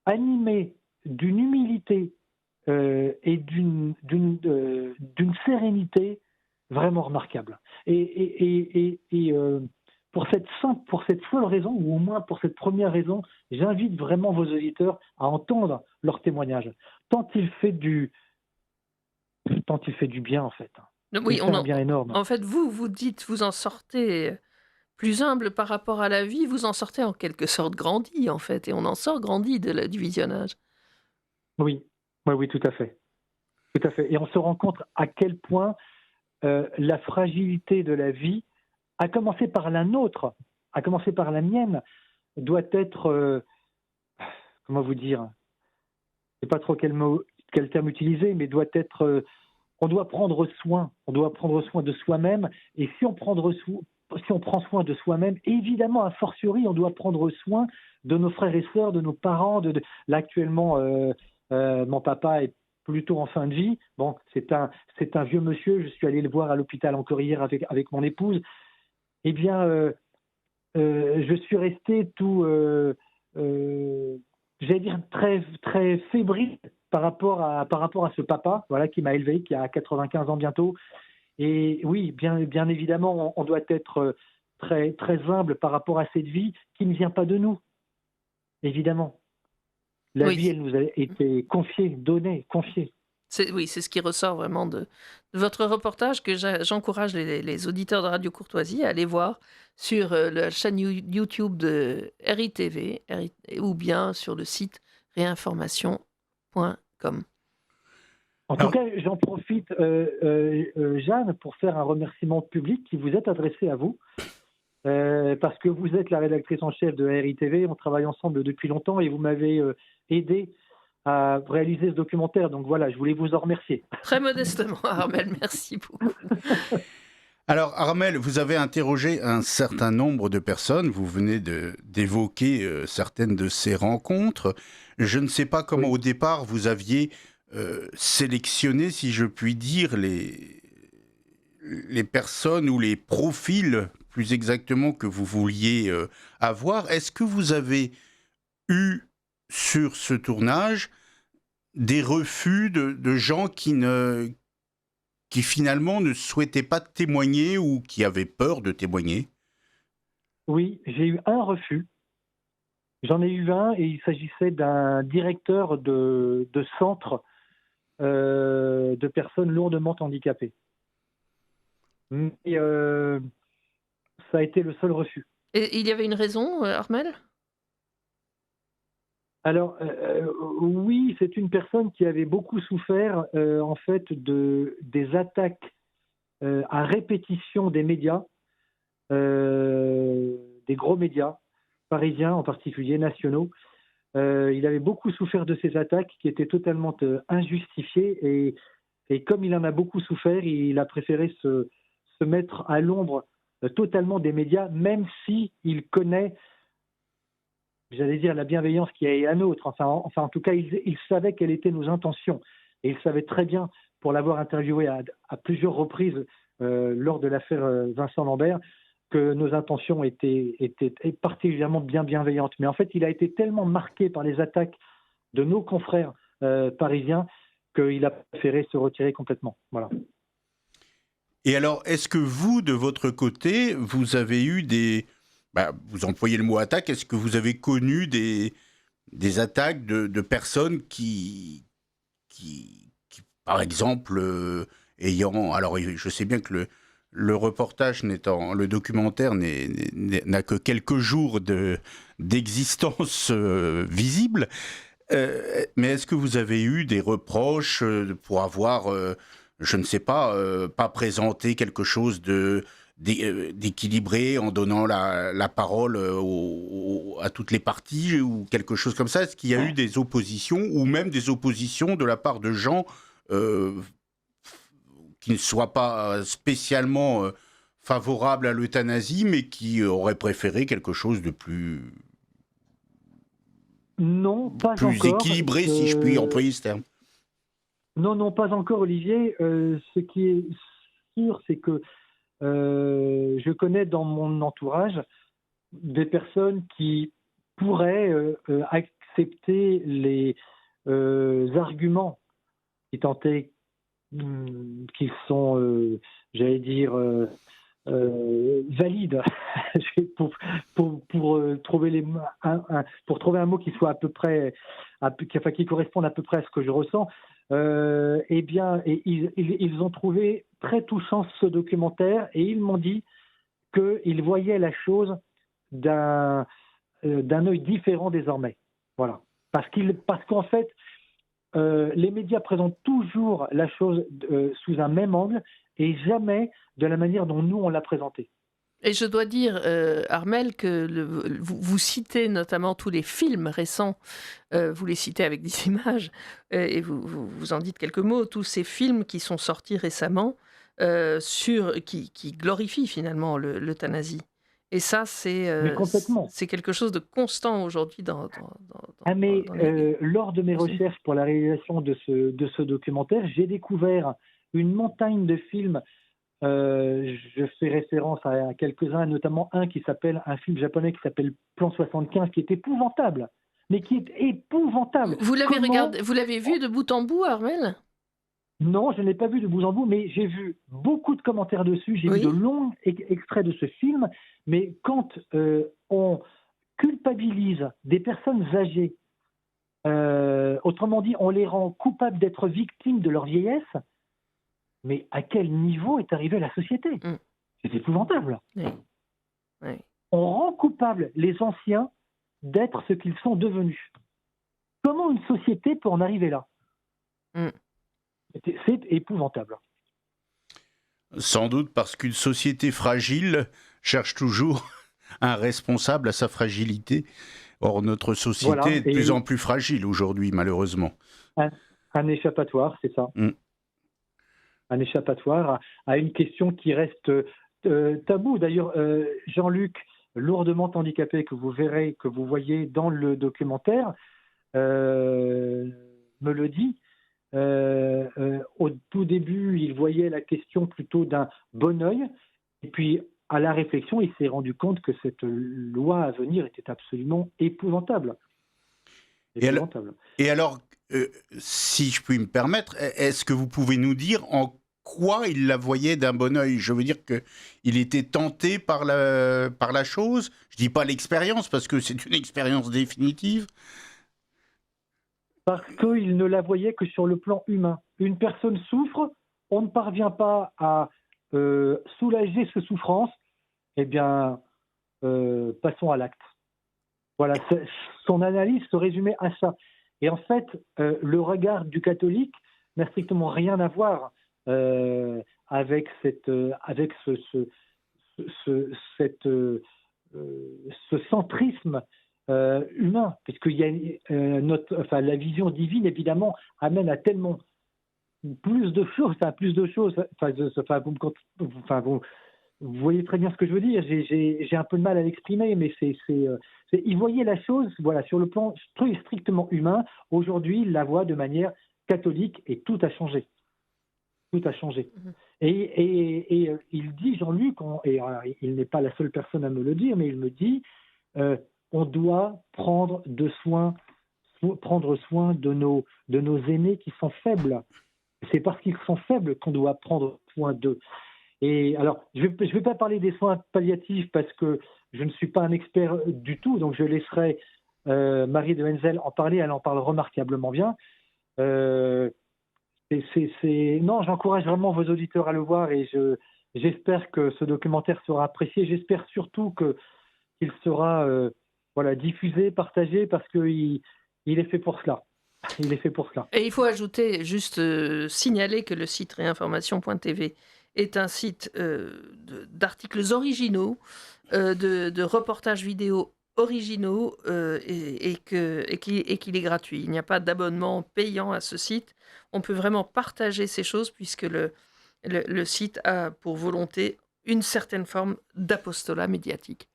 animées d'une humilité et d'une sérénité vraiment remarquable. Et pour cette seule raison, ou au moins pour cette première raison, j'invite vraiment vos auditeurs à entendre leur témoignage. Tant il fait du bien, en fait. Oui, Il fait un bien énorme. en fait, vous dites, vous en sortez plus humble par rapport à la vie, vous en sortez en quelque sorte grandi, en fait, et on en sort grandi du visionnage. Oui, oui, tout à fait. Tout à fait. Et on se rend compte à quel point la fragilité de la vie, à commencer par la nôtre, à commencer par la mienne, doit être, comment vous dire, je ne sais pas trop quel terme utiliser, mais doit être, on doit prendre soin de soi-même, et si on prend soin de soi-même, évidemment, a fortiori, on doit prendre soin de nos frères et sœurs, de nos parents. Là, actuellement, mon papa est plutôt en fin de vie. Bon, c'est un vieux monsieur. Je suis allé le voir à l'hôpital encore hier avec mon épouse. Eh bien, je suis resté tout, j'allais dire, très, très fébrile par rapport à ce papa, voilà, qui m'a élevé, qui a 95 ans bientôt. Et oui, bien évidemment, on doit être très, très humble par rapport à cette vie qui ne vient pas de nous, évidemment. La vie, elle nous a été confiée, donnée, confiée. Oui, c'est ce qui ressort vraiment de votre reportage, que j'encourage les auditeurs de Radio Courtoisie à aller voir sur la chaîne YouTube de RITV ou bien sur le site réinformation.com. En tout cas, j'en profite, Jeanne, pour faire un remerciement public qui vous est adressé à vous, parce que vous êtes la rédactrice en chef de RITV, on travaille ensemble depuis longtemps et vous m'avez aidé à réaliser ce documentaire. Donc voilà, je voulais vous en remercier. Très modestement, Armel, merci beaucoup. Alors, Armel, vous avez interrogé un certain nombre de personnes. Vous venez d'évoquer certaines de ces rencontres. Je ne sais pas comment, au départ, vous aviez sélectionné, si je puis dire, les personnes ou les profils, plus exactement, que vous vouliez avoir. Est-ce que vous avez eu, sur ce tournage, des refus de gens qui finalement ne souhaitaient pas témoigner ou qui avaient peur de témoigner? Oui, j'ai eu un refus. J'en ai eu un et il s'agissait d'un directeur de centre de personnes lourdement handicapées. Et ça a été le seul refus. Et il y avait une raison, Armel ? Alors, oui, c'est une personne qui avait beaucoup souffert, en fait, des attaques à répétition des médias, des gros médias, parisiens en particulier, nationaux. Il avait beaucoup souffert de ces attaques qui étaient totalement injustifiées et comme il en a beaucoup souffert, il a préféré se mettre à l'ombre totalement des médias, même s'il connaît, j'allais dire, la bienveillance qui est la nôtre. Enfin, en tout cas, il savait quelles étaient nos intentions. Et il savait très bien, pour l'avoir interviewé à plusieurs reprises lors de l'affaire Vincent Lambert, que nos intentions étaient particulièrement bienveillantes. Mais en fait, il a été tellement marqué par les attaques de nos confrères parisiens qu'il a préféré se retirer complètement. Voilà. Et alors, est-ce que vous, de votre côté, vous avez eu vous employez le mot attaque, est-ce que vous avez connu des attaques de personnes qui par exemple, alors je sais bien que le reportage le documentaire n'a que quelques jours d'existence visible, mais est-ce que vous avez eu des reproches pour avoir, je ne sais pas présenté quelque chose d'équilibré en donnant la parole à toutes les parties ou quelque chose comme ça? Est-ce qu'il y a eu des oppositions ou même des oppositions de la part de gens qui ne soient pas spécialement favorables à l'euthanasie, mais qui auraient préféré quelque chose de plus équilibré, si je puis employer ce terme? Non, pas encore, Olivier. Ce qui est sûr, c'est que je connais dans mon entourage des personnes qui pourraient accepter les arguments qui tentaient, qui sont, j'allais dire, valides, pour trouver pour trouver un mot qui soit à peu près, qui corresponde à peu près à ce que je ressens. Eh bien, ils ont trouvé très touchant ce documentaire et ils m'ont dit qu'ils voyaient la chose d'un œil différent désormais. Voilà. Parce qu'en fait, les médias présentent toujours la chose sous un même angle et jamais de la manière dont nous on l'a présentée. Et je dois dire, Armel, que vous citez notamment tous les films récents, vous les citez avec des images, et vous en dites quelques mots, tous ces films qui sont sortis récemment, qui glorifient finalement l'euthanasie. Et ça, c'est quelque chose de constant aujourd'hui dans lors de mes recherches pour la réalisation de ce documentaire, j'ai découvert une montagne de films. Je fais référence à quelques-uns, notamment un film japonais qui s'appelle Plan 75, qui est épouvantable, mais qui est épouvantable. Vous l'avez regardé, vous l'avez vu de bout en bout, Armel? Non, je ne l'ai pas vu de bout en bout, mais j'ai vu beaucoup de commentaires dessus, j'ai vu de longs extraits de ce film, mais quand on culpabilise des personnes âgées, autrement dit, on les rend coupables d'être victimes de leur vieillesse, mais à quel niveau est arrivée la société? C'est épouvantable. Oui. On rend coupables les anciens d'être ce qu'ils sont devenus. Comment une société peut en arriver là? C'est épouvantable. Sans doute parce qu'une société fragile cherche toujours un responsable à sa fragilité. Or, notre société est de plus en plus fragile aujourd'hui, malheureusement. Un échappatoire, c'est ça. Un échappatoire à une question qui reste taboue. D'ailleurs, Jean-Luc, lourdement handicapé, que vous voyez dans le documentaire, me le dit. Au tout début, il voyait la question plutôt d'un bon œil, et puis à la réflexion, il s'est rendu compte que cette loi à venir était absolument épouvantable. Et alors, si je puis me permettre, est-ce que vous pouvez nous dire en quoi il la voyait d'un bon œil? Je veux dire qu'il était tenté par la chose. Je dis pas l'expérience, parce que c'est une expérience définitive. Parce qu'il ne la voyait que sur le plan humain. Une personne souffre, on ne parvient pas à soulager cette souffrance, eh bien, passons à l'acte. Voilà, son analyse se résumait à ça. Et en fait, le regard du catholique n'a strictement rien à voir avec ce centrisme humain, puisque la vision divine, évidemment, amène à tellement plus de choses. Vous voyez très bien ce que je veux dire. J'ai un peu de mal à l'exprimer, mais il voyait la chose, voilà, sur le plan strictement humain. Aujourd'hui, il la voit de manière catholique et tout a changé. Tout a changé. Mhm. Il dit, Jean-Luc, il n'est pas la seule personne à me le dire, mais il me dit, on doit prendre soin de nos aînés qui sont faibles. C'est parce qu'ils sont faibles qu'on doit prendre soin d'eux. Et alors, je vais pas parler des soins palliatifs parce que je ne suis pas un expert du tout, donc je laisserai Marie de Henzel en parler. Elle en parle remarquablement bien. Non, j'encourage vraiment vos auditeurs à le voir et j'espère que ce documentaire sera apprécié. J'espère surtout qu'il sera diffusé, partagé, parce qu'il est fait pour cela. Il est fait pour cela. Et il faut ajouter, juste signaler que le site réinformation.tv est un site d'articles originaux, de reportages vidéo originaux et qu'il est gratuit. Il n'y a pas d'abonnement payant à ce site. On peut vraiment partager ces choses puisque le site a pour volonté une certaine forme d'apostolat médiatique.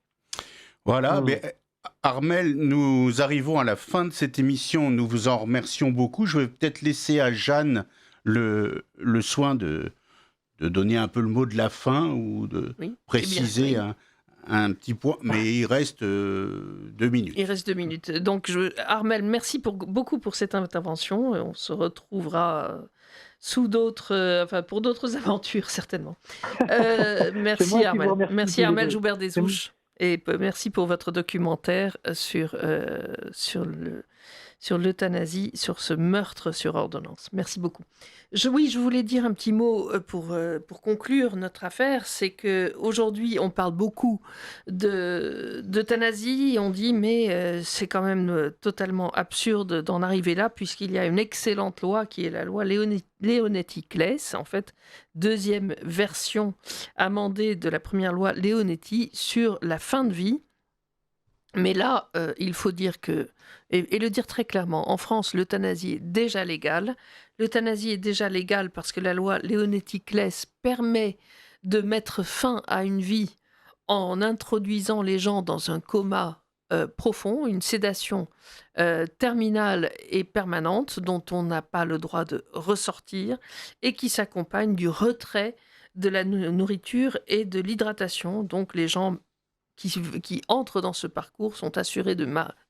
Voilà, mais Armelle, nous arrivons à la fin de cette émission. Nous vous en remercions beaucoup. Je vais peut-être laisser à Jeanne le soin de donner un peu le mot de la fin ou de préciser un petit point, mais il reste 2 minutes. Il reste 2 minutes. Donc, Armelle, merci beaucoup pour cette intervention. On se retrouvera pour d'autres aventures, certainement. Merci Armelle. Merci Armelle Joubert-Desouches. Et merci pour votre documentaire sur l'euthanasie, sur ce meurtre sur ordonnance. Merci beaucoup. Je voulais dire un petit mot pour conclure notre affaire. C'est qu'aujourd'hui, on parle beaucoup d'euthanasie. On dit, mais c'est quand même totalement absurde d'en arriver là, puisqu'il y a une excellente loi qui est la loi Leonetti-Claes, en fait, deuxième version amendée de la première loi Leonetti sur la fin de vie. Mais là, il faut dire et le dire très clairement, en France, l'euthanasie est déjà légale. L'euthanasie est déjà légale parce que la loi Leonetti-Claes permet de mettre fin à une vie en introduisant les gens dans un coma profond, une sédation terminale et permanente dont on n'a pas le droit de ressortir et qui s'accompagne du retrait de la nourriture et de l'hydratation. Donc les gens qui entrent dans ce parcours sont assurés de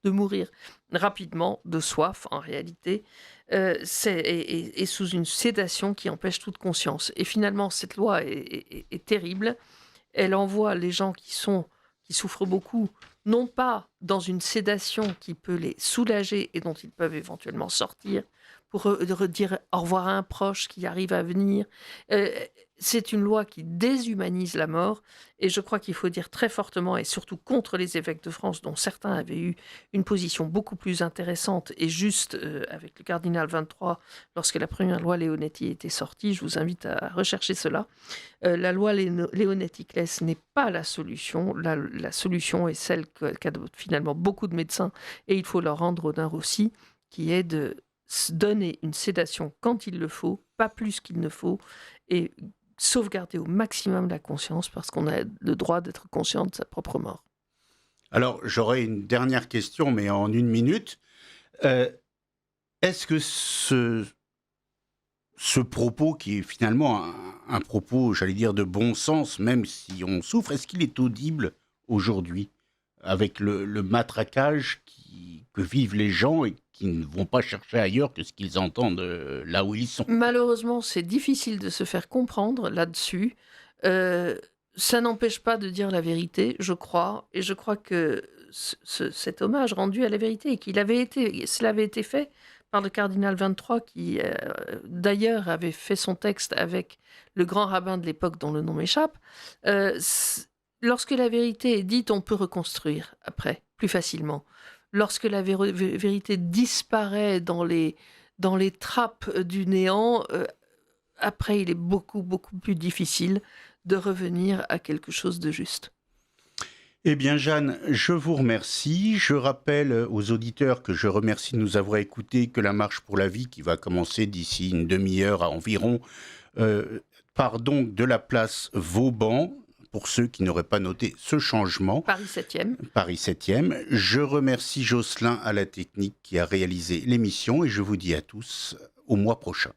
mourir rapidement, de soif en réalité, et sous une sédation qui empêche toute conscience. Et finalement, cette loi est terrible. Elle envoie les gens qui souffrent beaucoup, non pas dans une sédation qui peut les soulager et dont ils peuvent éventuellement sortir, pour dire au revoir à un proche qui arrive à venir. C'est une loi qui déshumanise la mort, et je crois qu'il faut dire très fortement, et surtout contre les évêques de France, dont certains avaient eu une position beaucoup plus intéressante et juste avec le cardinal 23, lorsque la première loi Leonetti était sortie. Je vous invite à rechercher cela. La loi Leonetti-Claes n'est pas la solution. La solution est celle qu'adoptent finalement beaucoup de médecins, et il faut leur rendre honneur aussi, qui est de donner une sédation quand il le faut, pas plus qu'il ne faut, et sauvegarder au maximum la conscience, parce qu'on a le droit d'être conscient de sa propre mort. Alors, j'aurais une dernière question, mais en 1 minute. Est-ce que ce propos, qui est finalement un propos, j'allais dire, de bon sens, même si on souffre, est-ce qu'il est audible aujourd'hui, avec le matraquage que vivent les gens et qui ne vont pas chercher ailleurs que ce qu'ils entendent là où ils sont? Malheureusement, c'est difficile de se faire comprendre là-dessus. Ça n'empêche pas de dire la vérité, je crois. Et je crois que cet hommage rendu à la vérité, cela avait été fait par le cardinal 23, qui d'ailleurs avait fait son texte avec le grand rabbin de l'époque dont le nom m'échappe. Lorsque la vérité est dite, on peut reconstruire après, plus facilement. Lorsque la vérité disparaît dans les trappes du néant, après, il est beaucoup, beaucoup plus difficile de revenir à quelque chose de juste. Eh bien, Jeanne, je vous remercie. Je rappelle aux auditeurs que je remercie de nous avoir écoutés, que la marche pour la vie, qui va commencer d'ici une demi-heure à environ, part donc de la place Vauban, pour ceux qui n'auraient pas noté ce changement. Paris 7e. Paris 7e. Je remercie Jocelyn à la technique qui a réalisé l'émission, et je vous dis à tous au mois prochain.